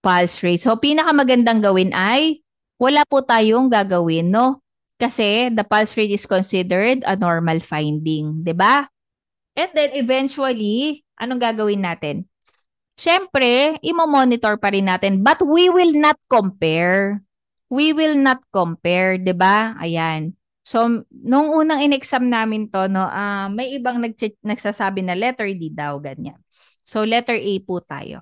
pulse rate. So, pinakamagandang gawin ay wala po tayong gagawin, no? Kasi the pulse rate is considered a normal finding. 'Di ba? And then, eventually, anong gagawin natin? Siyempre, imo-monitor pa rin natin. But we will not compare. We will not compare, 'di ba? Ayan. So, nung unang in-exam namin to, no, may ibang nagsasabi na letter D daw, ganyan. So, letter A po tayo.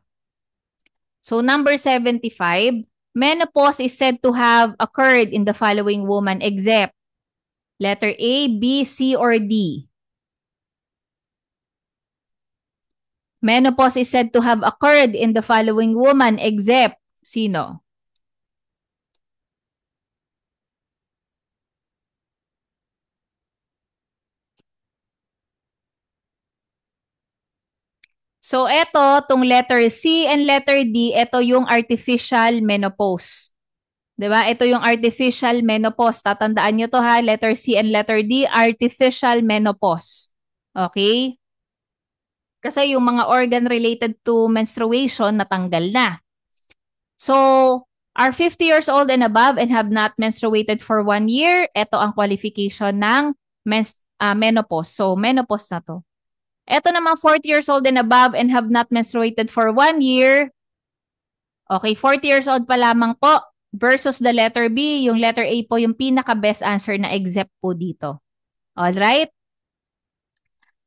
So, number 75, menopause is said to have occurred in the following woman except letter A, B, C, or D. Menopause is said to have occurred in the following woman except sino? So, tong letter C and letter D, ito yung artificial menopause. 'Di ba? Ito yung artificial menopause. Tatandaan nyo to ha, letter C and letter D, artificial menopause. Okay? Kasi yung mga organ related to menstruation, natanggal na. So, are 50 years old and above and have not menstruated for 1 year, ito ang qualification ng menopause. So, menopause na to. Ito naman 40 years old and above and have not menstruated for 1 year. Okay, 40 years old pa lamang po versus the letter B. Yung letter A po yung pinaka-best answer na except po dito. Alright?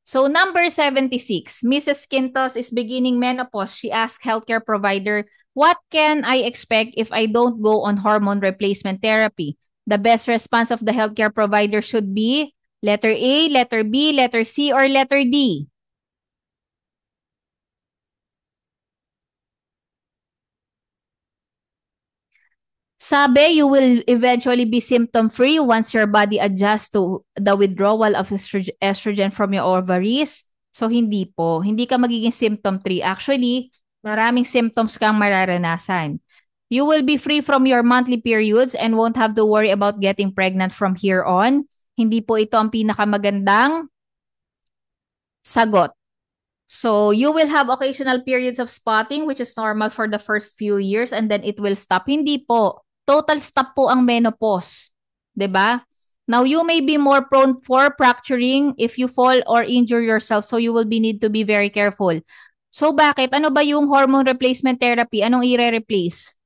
So number 76, Mrs. Quintos is beginning menopause. She asked healthcare provider, what can I expect if I don't go on hormone replacement therapy? The best response of the healthcare provider should be letter A, letter B, letter C, or letter D. Sabi, you will eventually be symptom-free once your body adjusts to the withdrawal of estrogen from your ovaries. So, hindi po. Hindi ka magiging symptom-free. Actually, maraming symptoms kang mararanasan. You will be free from your monthly periods and won't have to worry about getting pregnant from here on. Hindi po ito ang pinakamagandang sagot. So, you will have occasional periods of spotting which is normal for the first few years and then it will stop. Hindi po. Total stop po ang menopause. 'Di ba? Now, you may be more prone for fracturing if you fall or injure yourself, so you will need to be very careful. So, bakit? Ano ba yung hormone replacement therapy? Anong i-replace?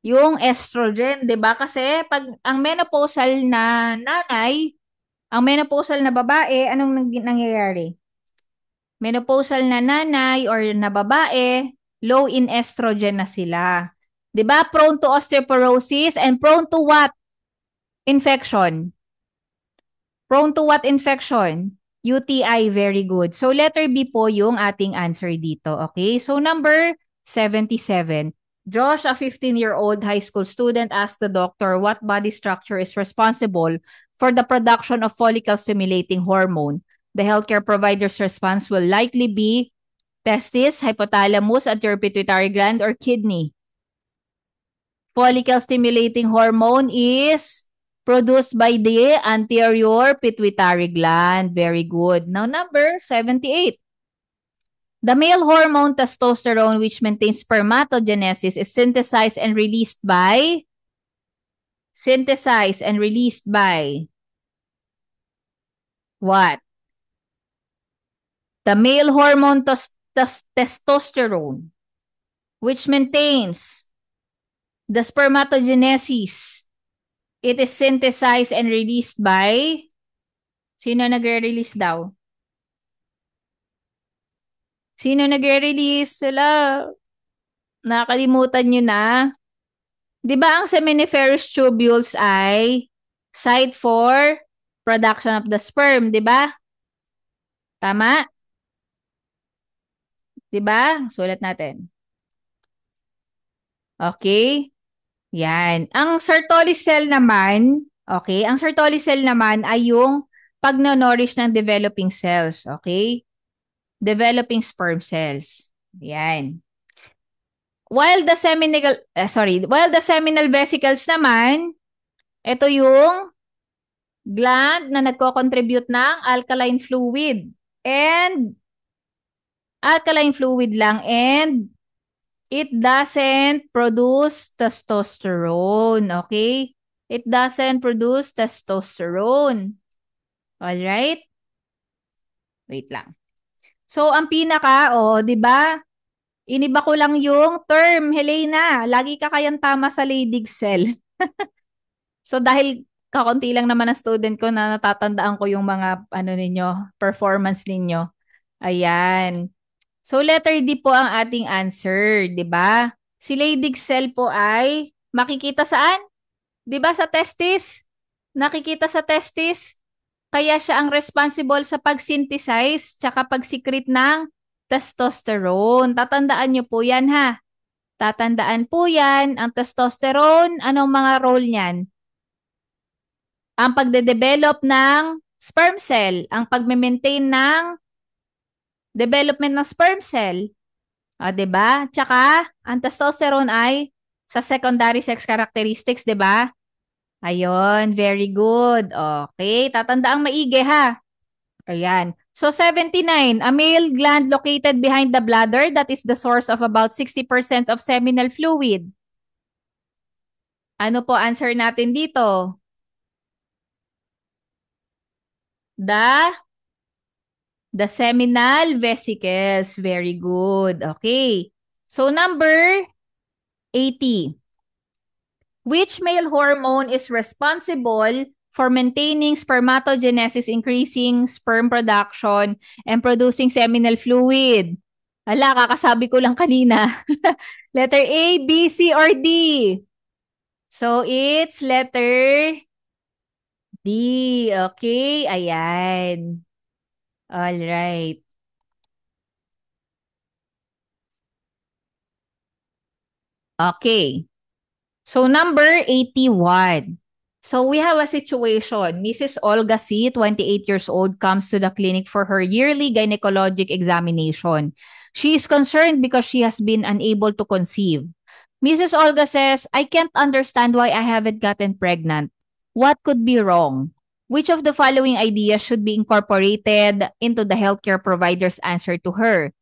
Yung estrogen, 'di ba? Kasi pag ang menopausal na nanay, ang menopausal na babae, anong nangyayari? Menopausal na nanay or na babae, low in estrogen na sila. 'Di ba? Prone to osteoporosis and prone to what? Infection. Prone to what infection? UTI, very good. So letter B po yung ating answer dito. Okay? So number 77. Josh, a 15-year-old high school student, asked the doctor what body structure is responsible for the production of follicle-stimulating hormone. The healthcare provider's response will likely be testis, hypothalamus, anterior pituitary gland, or kidney. Follicle-stimulating hormone is produced by the anterior pituitary gland. Very good. Now, number 78. The male hormone testosterone, which maintains spermatogenesis, is synthesized and released by what? The male hormone testosterone, which maintains the spermatogenesis. It is synthesized and released by, sino nagre-release daw? Sino nagre-release? Sila, nakalimutan nyo na. Di ba ang seminiferous tubules ay site for production of the sperm, di ba? Tama? Di ba? Sulat natin. Okay? Yan. Ang Sertoli cell naman, okay? Ang Sertoli cell naman ay yung pag-nourish ng developing cells, okay? Developing sperm cells. Yan. While the seminal vesicles naman, ito yung gland na nagko-contribute ng alkaline fluid lang, and it doesn't produce testosterone, okay? It doesn't produce testosterone. Alright? Wait lang. So, ang pinaka, di ba? Iniba ko lang yung term, Helena. Lagi ka kayang tama sa Leydig cell. So, dahil kakunti lang naman ang student ko na natatandaan ko yung mga performance ninyo. Ayan. So, letter D po ang ating answer, di ba? Si Leydig cell po ay makikita saan? Di ba sa testis? Nakikita sa testis? Kaya siya ang responsible sa pag-synthesize tsaka pag-secrete ng testosterone. Tatandaan nyo po yan, ha? Tatandaan po yan. Ang testosterone, anong mga role niyan? Ang pagde-develop ng sperm cell, ang pagme-maintain ng development ng sperm cell. O, diba? Tsaka, ang testosterone ay sa secondary sex characteristics, diba? Ayun, very good. Okay, tatandaang maigi, ha? Ayan. So, 79, a male gland located behind the bladder that is the source of about 60% of seminal fluid. Ano po answer natin dito? The seminal vesicles. Very good. Okay. So, number 80. Which male hormone is responsible for maintaining spermatogenesis, increasing sperm production, and producing seminal fluid? Hala, kakasabi ko lang kanina. Letter A, B, C, or D? So, it's letter D. Okay, ayan. All right. Okay. So, number 81. So, we have a situation. Mrs. Olga C., 28 years old, comes to the clinic for her yearly gynecologic examination. She is concerned because she has been unable to conceive. Mrs. Olga says, I can't understand why I haven't gotten pregnant. What could be wrong? Which of the following ideas should be incorporated into the healthcare provider's answer to her?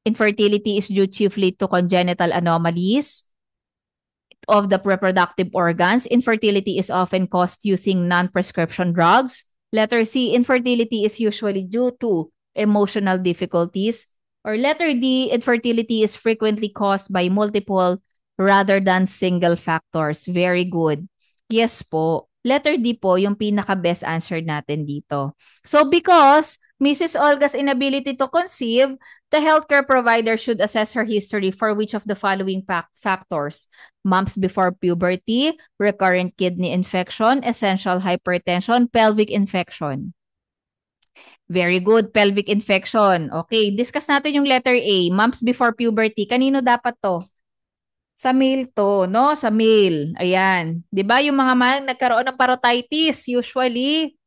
Infertility is due chiefly to congenital anomalies. of the reproductive organs. Infertility is often caused using non-prescription drugs. Letter C, infertility is usually due to emotional difficulties. Or letter D, infertility is frequently caused by multiple rather than single factors. Very good. Yes po. Letter D po yung pinaka-best answer natin dito. So because Mrs. Olga's inability to conceive, the healthcare provider should assess her history for which of the following factors: mumps before puberty, recurrent kidney infection, essential hypertension, pelvic infection. Very good, pelvic infection. Okay, discuss natin yung letter A, mumps before puberty. Kanino dapat to? Sa male to, no? Sa male. Ayan. 'Di ba yung mga man nagkaroon ng parotitis, usually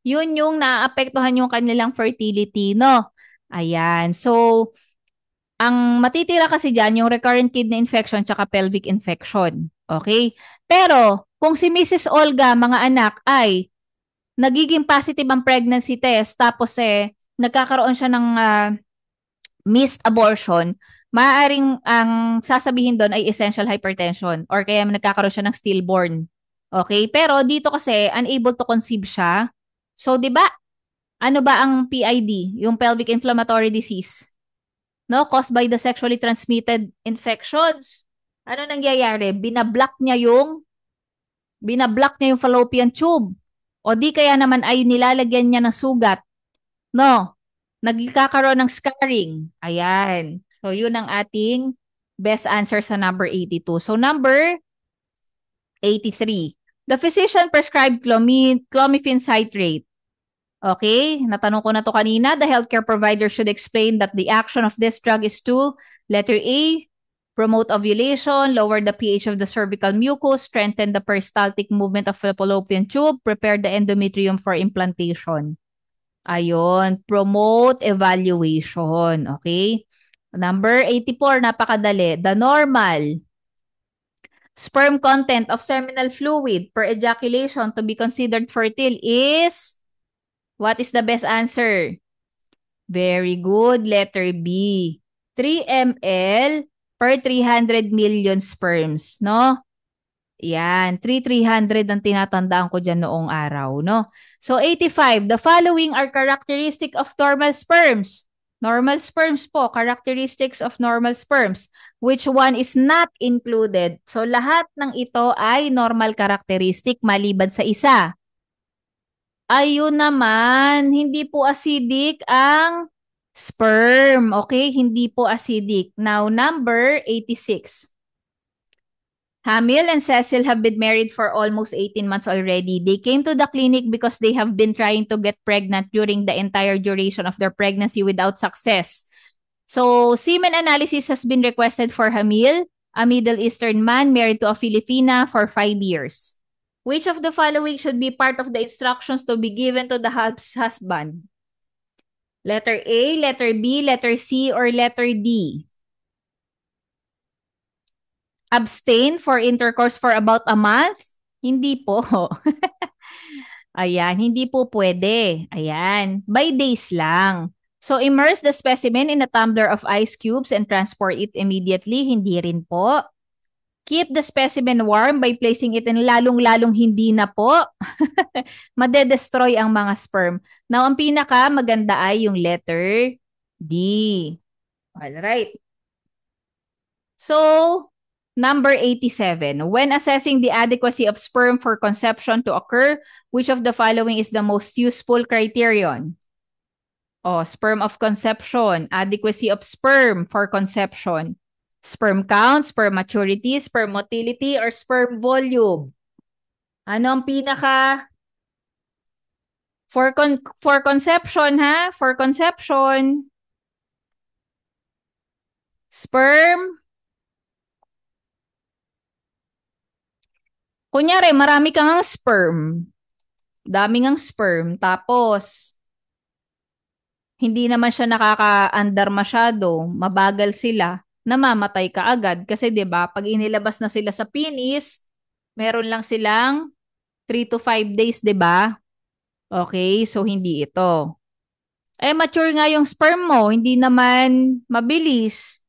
yun yung naapektuhan yung kanilang fertility, no? Ayan. So, ang matitira kasi dyan, yung recurrent kidney infection tsaka pelvic infection. Okay? Pero, kung si Mrs. Olga, mga anak, ay nagiging positive ang pregnancy test, tapos nagkakaroon siya ng missed abortion, maaaring ang sasabihin doon ay essential hypertension or kaya nagkakaroon siya ng stillborn. Okay? Pero dito kasi, unable to conceive siya. So, di ba, ano ba ang PID? Yung pelvic inflammatory disease. No? Caused by the sexually transmitted infections. Ano nangyayari? Binablock niya yung fallopian tube. O di kaya naman ay nilalagyan niya ng sugat. No? Nagkakaroon ng scarring. Ayan. So, yun ang ating best answer sa number 82. So, number 83. The physician prescribed clomiphene citrate. Okay, natanong ko na to kanina. The healthcare provider should explain that the action of this drug is to, letter A, promote ovulation, lower the pH of the cervical mucus, strengthen the peristaltic movement of the fallopian tube, prepare the endometrium for implantation. Ayun, promote evaluation. Okay? Number 84, napakadali. The normal sperm content of seminal fluid per ejaculation to be considered fertile is... What is the best answer? Very good. Letter B. 3 ml per 300 million sperms, no? Yan. 300 ang tinatandaan ko dyan noong araw, no? So, 85. The following are characteristic of normal sperms. Normal sperms po. Characteristics of normal sperms. Which one is not included? So, lahat ng ito ay normal characteristic maliban sa isa. Ayun naman, hindi po acidic ang sperm. Okay? Hindi po acidic. Now, number 86. Hamil and Cecil have been married for almost 18 months already. They came to the clinic because they have been trying to get pregnant during the entire duration of their pregnancy without success. So, semen analysis has been requested for Hamil, a Middle Eastern man married to a Filipina for 5 years. Which of the following should be part of the instructions to be given to the husband? Letter A, letter B, letter C, or letter D? Abstain for intercourse for about a month? Hindi po. Ayan, hindi po pwede. Ayan, by days lang. So, immerse the specimen in a tumbler of ice cubes and transport it immediately. Hindi rin po. Keep the specimen warm by placing it in lalong-lalong hindi na po. Madedestroy ang mga sperm. Now, ang pinaka maganda ay yung letter D. Alright. So, number 87. When assessing the adequacy of sperm for conception to occur, which of the following is the most useful criterion? Sperm of conception. Adequacy of sperm for conception. Sperm count, sperm maturity, sperm motility, or sperm volume? Ano ang pinaka... For conception, ha? For conception. Sperm. Kunyari, marami kang sperm. Daming ang sperm. Tapos, hindi naman siya nakaka-andar masyado. Mabagal sila. Namamatay ka agad. Kasi 'di ba pag inilabas na sila sa penis, meron lang silang 3 to 5 days, 'di ba? Okay, so hindi ito. Mature nga yung sperm mo, hindi naman mabilis.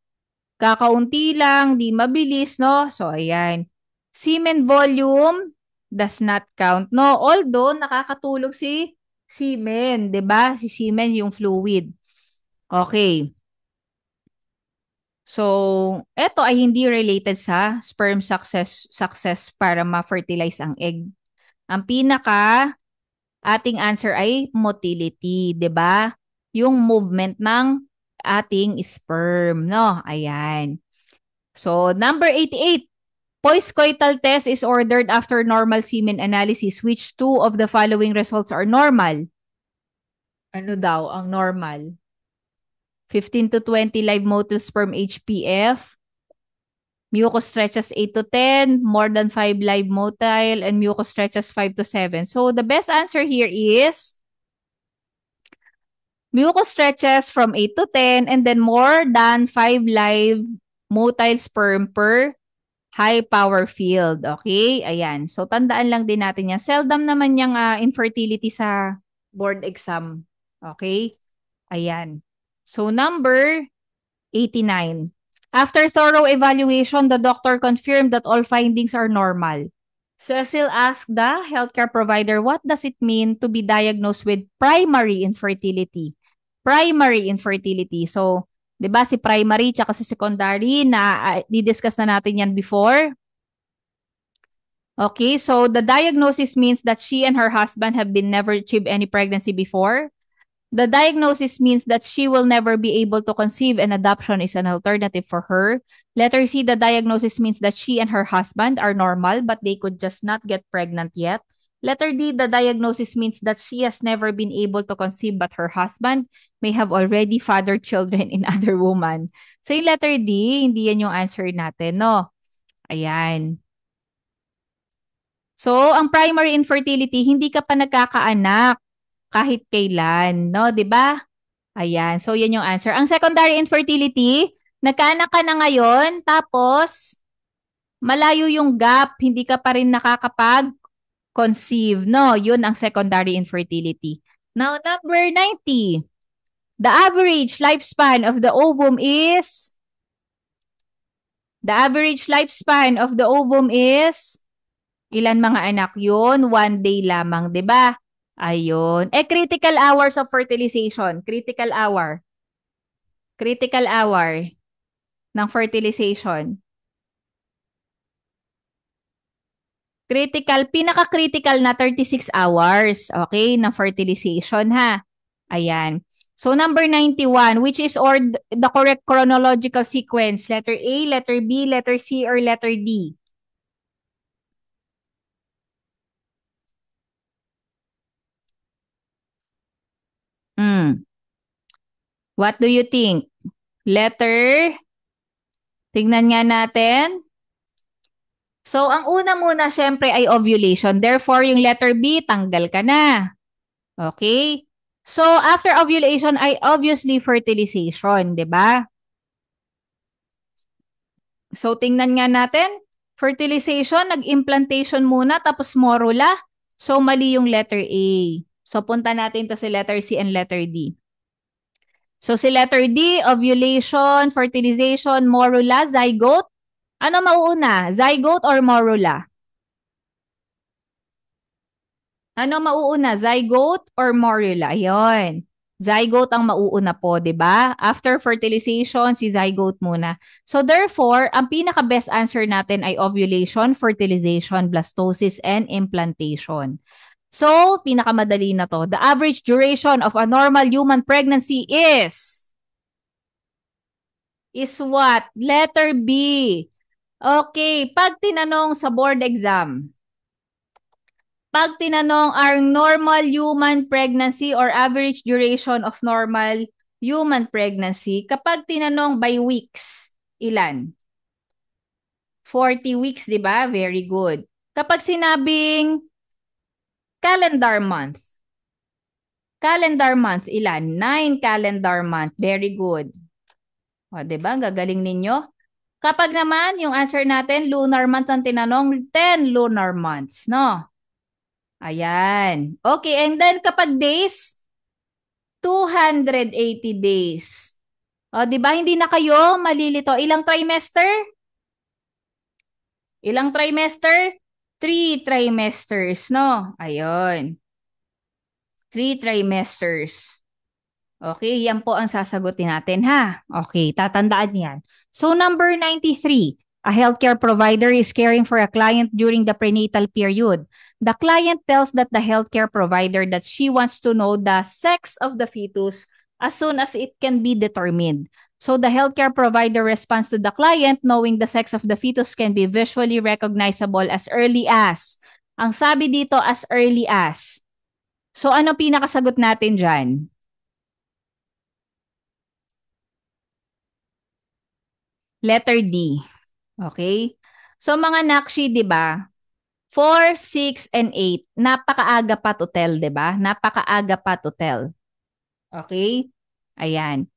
Kakaunti lang, di mabilis, no? So, ayan. Semen volume does not count. No, although nakakatulog si semen, 'di ba? Si semen yung fluid. Okay. So, eto ay hindi related sa sperm success para ma-fertilize ang egg. Ang pinaka ating answer ay motility, 'di ba? Yung movement ng ating sperm, no? Ayan. So, number 88. Postcoital test is ordered after normal semen analysis. Which two of the following results are normal? Ano daw ang normal? 15 to 20 live motile sperm HPF, mucus stretches 8 to 10, more than 5 live motile, and mucus stretches 5 to 7. So the best answer here is mucus stretches from 8 to 10 and then more than 5 live motile sperm per high power field. Okay? Ayan. So tandaan lang din natin yan. Seldom naman yung infertility sa board exam. Okay? Ayan. So number 89. After thorough evaluation, the doctor confirmed that all findings are normal. Cecil asked the healthcare provider, what does it mean to be diagnosed with primary infertility? Primary infertility. So, di ba si primary tsaka si secondary na di-discuss na natin yan before. Okay, so the diagnosis means that she and her husband have been never achieved any pregnancy before. The diagnosis means that she will never be able to conceive and adoption is an alternative for her. Letter C, the diagnosis means that she and her husband are normal but they could just not get pregnant yet. Letter D, the diagnosis means that she has never been able to conceive but her husband may have already fathered children in other woman. So yung letter D, hindi yan yung answer natin, no? Ayan. So, ang primary infertility, hindi ka pa nagkakaanak kahit kailan, no? 'Di ba? Ayan. So, yan yung answer. Ang secondary infertility, nagkaanak ka na ngayon, tapos malayo yung gap, hindi ka pa rin nakakapag-conceive, no? Yun ang secondary infertility. Now, number 90. The average lifespan of the ovum is ilan mga anak yun? 1 day lamang, 'di ba? Ayun. Critical hours of fertilization. Critical hour. Critical hour ng fertilization. Pinaka-critical na 36 hours, okay, ng fertilization ha. Ayan. So number 91, which is the correct chronological sequence? Letter A, letter B, letter C, or letter D? What do you think? Letter? Tingnan nga natin. So, ang una muna, syempre, ay ovulation. Therefore, yung letter B, tanggal ka na. Okay? So, after ovulation ay obviously fertilization, di ba? So, tingnan nga natin. Fertilization, nag-implantation muna, tapos morula. So, mali yung letter A. So, punta natin to si letter C and letter D. So, si letter D, ovulation, fertilization, morula, zygote. Ano mauuna? Zygote or morula? Ano mauuna? Zygote or morula? Ayun. Zygote ang mauuna po, 'di ba? After fertilization, si zygote muna. So therefore, ang pinaka-best answer natin ay ovulation, fertilization, blastosis, and implantation. So, pinakamadali na to. The average duration of a normal human pregnancy is what? Letter B. Okay, pag tinanong sa board exam, pag tinanong ang normal human pregnancy or average duration of normal human pregnancy, kapag tinanong by weeks, ilan? 40 weeks, di ba? Very good. Kapag sinabing calendar month, ilan? 9 calendar month. Very good. O, di ba? Gagaling ninyo. Kapag naman, yung answer natin, lunar month ang tinanong, 10 lunar months, no? Ayan. Okay, and then kapag days, 280 days. O, di ba hindi na kayo malilito? Ilang trimester? Ilang trimester? 3 trimesters, no? Ayun. 3 trimesters. Okay, yan po ang sasagutin natin, ha? Okay, tatandaan yan. So, number 93, a healthcare provider is caring for a client during the prenatal period. The client tells that the healthcare provider that she wants to know the sex of the fetus as soon as it can be determined. So, the healthcare provider responds to the client knowing the sex of the fetus can be visually recognizable as early as. Ang sabi dito, as early as. So, ano pinakasagot natin dyan? Letter D. Okay? So mga nakshi, 'di ba? 4, 6, and 8. Napakaaga pa to tell, 'di ba? Napakaaga pa to tell. Okay? Ayan.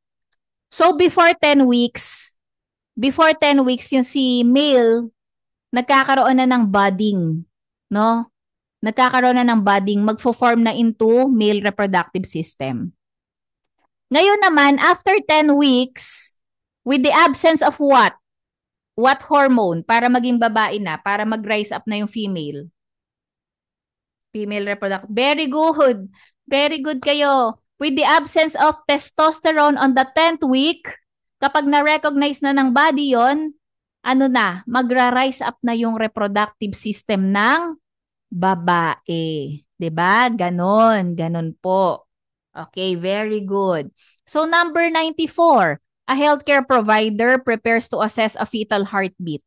So before 10 weeks yung si male nagkakaroon na ng budding, no? Nagkakaroon na ng budding, magfo-form na into male reproductive system. Ngayon naman, after 10 weeks, with the absence of what? What hormone para maging babae na, para mag-rise up na yung female? Female reproductive. Very good. Very good kayo. With the absence of testosterone on the 10th week, kapag na-recognize na ng body yon, ano na, magra-rise up na yung reproductive system ng babae. 'Di ba? Ganon. Ganon po. Okay, very good. So number 94, a healthcare provider prepares to assess a fetal heartbeat.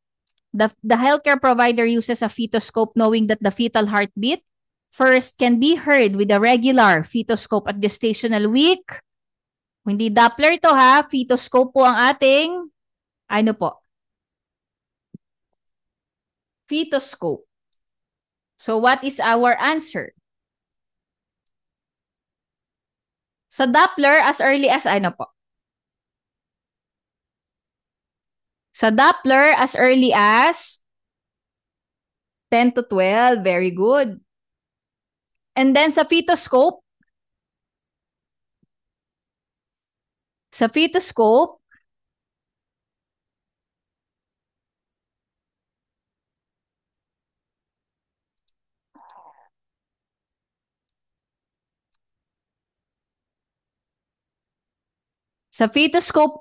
The healthcare provider uses a fetoscope knowing that the fetal heartbeat first can be heard with a regular fetoscope at gestational week. Hindi Doppler to ha, fetoscope po ang ating, ano po? Fetoscope. So what is our answer? Sa Doppler, as early as ano po? Sa Doppler, as early as 10 to 12. Very good. And then sa fetoscope, sa fetoscope,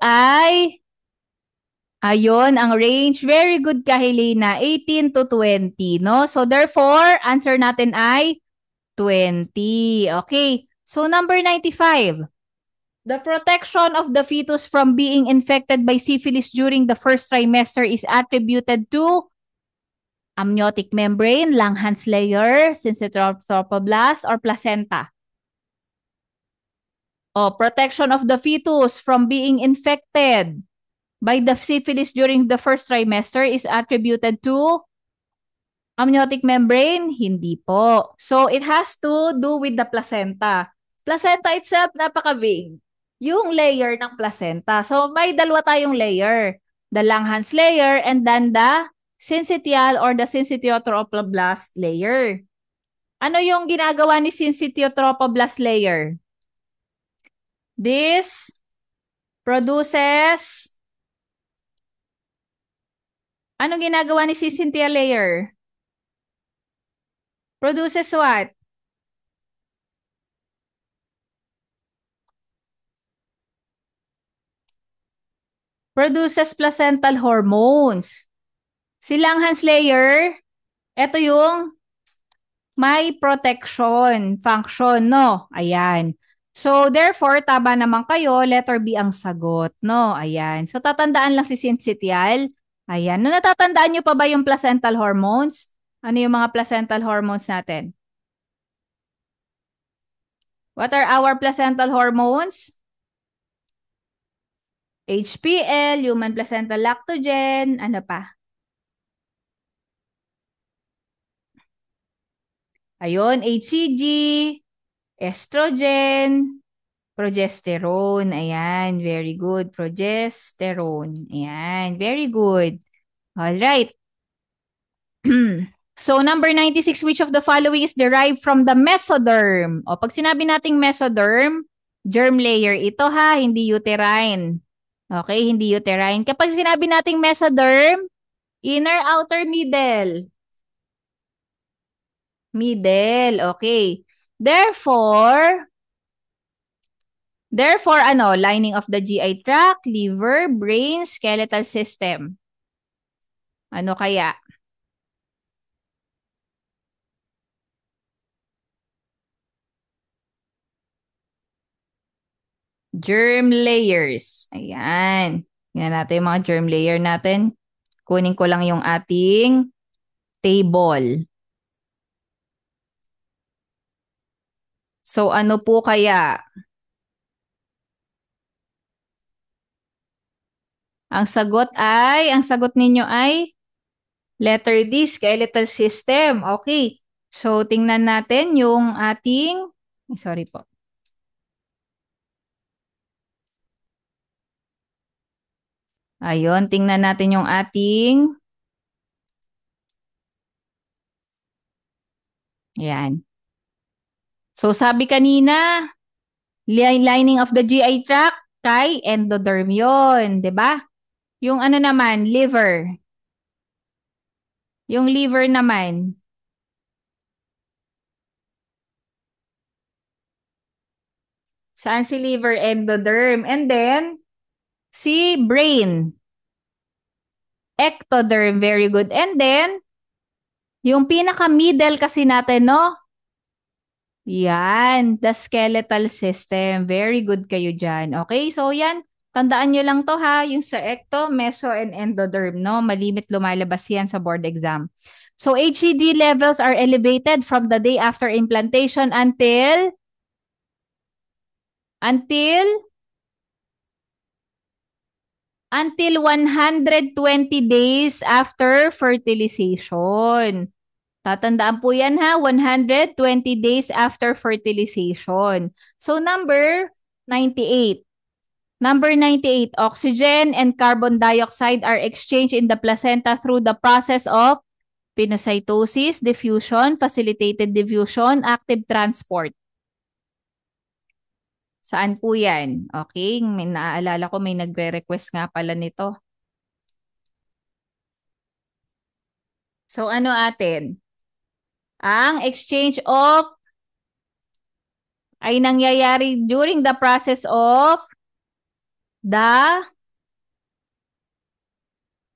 ay, ayun, ang range. Very good ka, Helena. 18 to 20, no? So, therefore, answer natin ay 20. Okay. So, number 95. The protection of the fetus from being infected by syphilis during the first trimester is attributed to amniotic membrane, Langhans layer, syncytial trophoblast, or placenta. O, protection of the fetus from being infected by the syphilis during the first trimester is attributed to amniotic membrane? Hindi po. So, it has to do with the placenta. Placenta itself, napaka-vague. Yung layer ng placenta. So, may dalawa tayong layer. The Langhans layer and then the syncytial or the syncytiotrophoblast layer. Ano yung ginagawa ni syncytiotrophoblast layer? This produces, anong ginagawa ni syncytial layer? Produces what? Produces placental hormones. Si Langhans layer, ito yung may protection function, no? Ayan. So, therefore, tama naman kayo, letter B ang sagot, no? Ayan. So, tatandaan lang si syncytial. Ayan. No, natatandaan nyo pa ba yung placental hormones? Ano yung mga placental hormones natin? What are our placental hormones? HPL, human placental lactogen, ano pa? Ayun, HCG, estrogen, progesterone. Ayan, very good. Progesterone. Ayan, very good. All right. So, number 96, which of the following is derived from the mesoderm? O, pag sinabi nating mesoderm, germ layer ito ha, hindi uterine. Okay, hindi uterine. Kapag sinabi nating mesoderm, Inner, outer, middle. Middle, okay. Therefore, ano, lining of the GI tract, liver, brain, skeletal system. Ano kaya? Germ layers. Ayan. Tingnan natin yung mga germ layer natin. Kunin ko lang yung ating table. So, ano po kaya? Ang sagot ninyo ay letter D, skeletal system. Okay. So, tingnan natin yung ating, sorry po. Ayun, tingnan natin yung ating, ayan. So, sabi kanina, lining of the GI tract, kay endoderm yun, di ba? Yung ano naman, liver. Yung liver naman, saan si liver? Endoderm. And then, si brain, ectoderm. Very good. And then, yung pinaka-middle kasi natin, no? Yan, the skeletal system. Very good kayo dyan. Okay, so yan. Tandaan nyo lang to ha, yung sa ecto, meso, and endoderm, no? Malimit lumalabas yan sa board exam. So, HCG levels are elevated from the day after implantation until 120 days after fertilization. Tatandaan po yan ha, 120 days after fertilization. So number 98. Number 98, oxygen and carbon dioxide are exchanged in the placenta through the process of pinocytosis, diffusion, facilitated diffusion, active transport. Saan po yan? Okay, may naaalala ko may nagre-request nga pala nito. So ano atin? Ang exchange of ay nangyayari during the process of the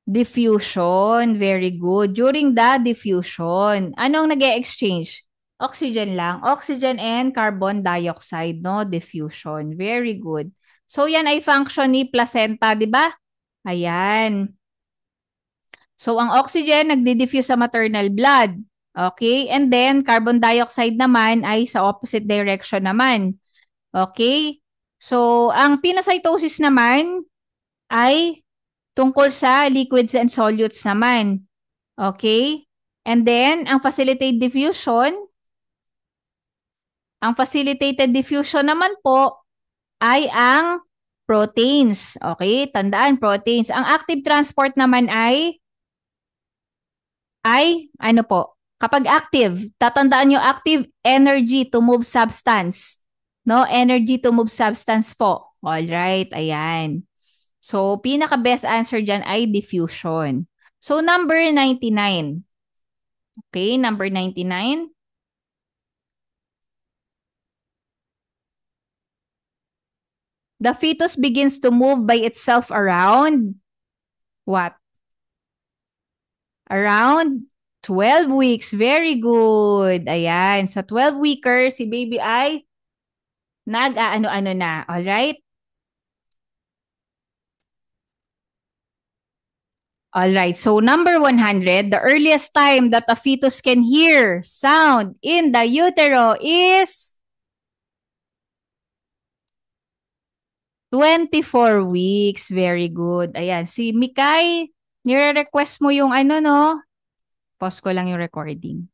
diffusion. Very good. During the diffusion. Anong nag-exchange? Oxygen lang. Oxygen and carbon dioxide, no? Diffusion. Very good. So, yan ay function ni placenta, di ba? Ayan. So, ang oxygen nagdi-diffuse sa maternal blood. Okay? And then, carbon dioxide naman ay sa opposite direction naman. Okay? So, ang pinocytosis naman ay tungkol sa liquids and solutes naman. Okay? And then, ang facilitated diffusion naman po ay ang proteins. Okay? Tandaan, proteins. Ang active transport naman ay ano po? Kapag active, tatandaan nyo active, energy to move substance. No? Energy to move substance po. Alright, ayan. So, pinaka-best answer dyan ay diffusion. So, number 99. Okay, number 99. The fetus begins to move by itself around what? Around 12 weeks. Very good. Ayan. Sa 12-weeker, si baby ay nag-ano-ano na. Alright? Alright. So, number 100, the earliest time that a fetus can hear sound in the utero is 24 weeks. Very good. Ayan. Si Mikay, nire-request mo yung ano, no? Pause ko lang yung recording.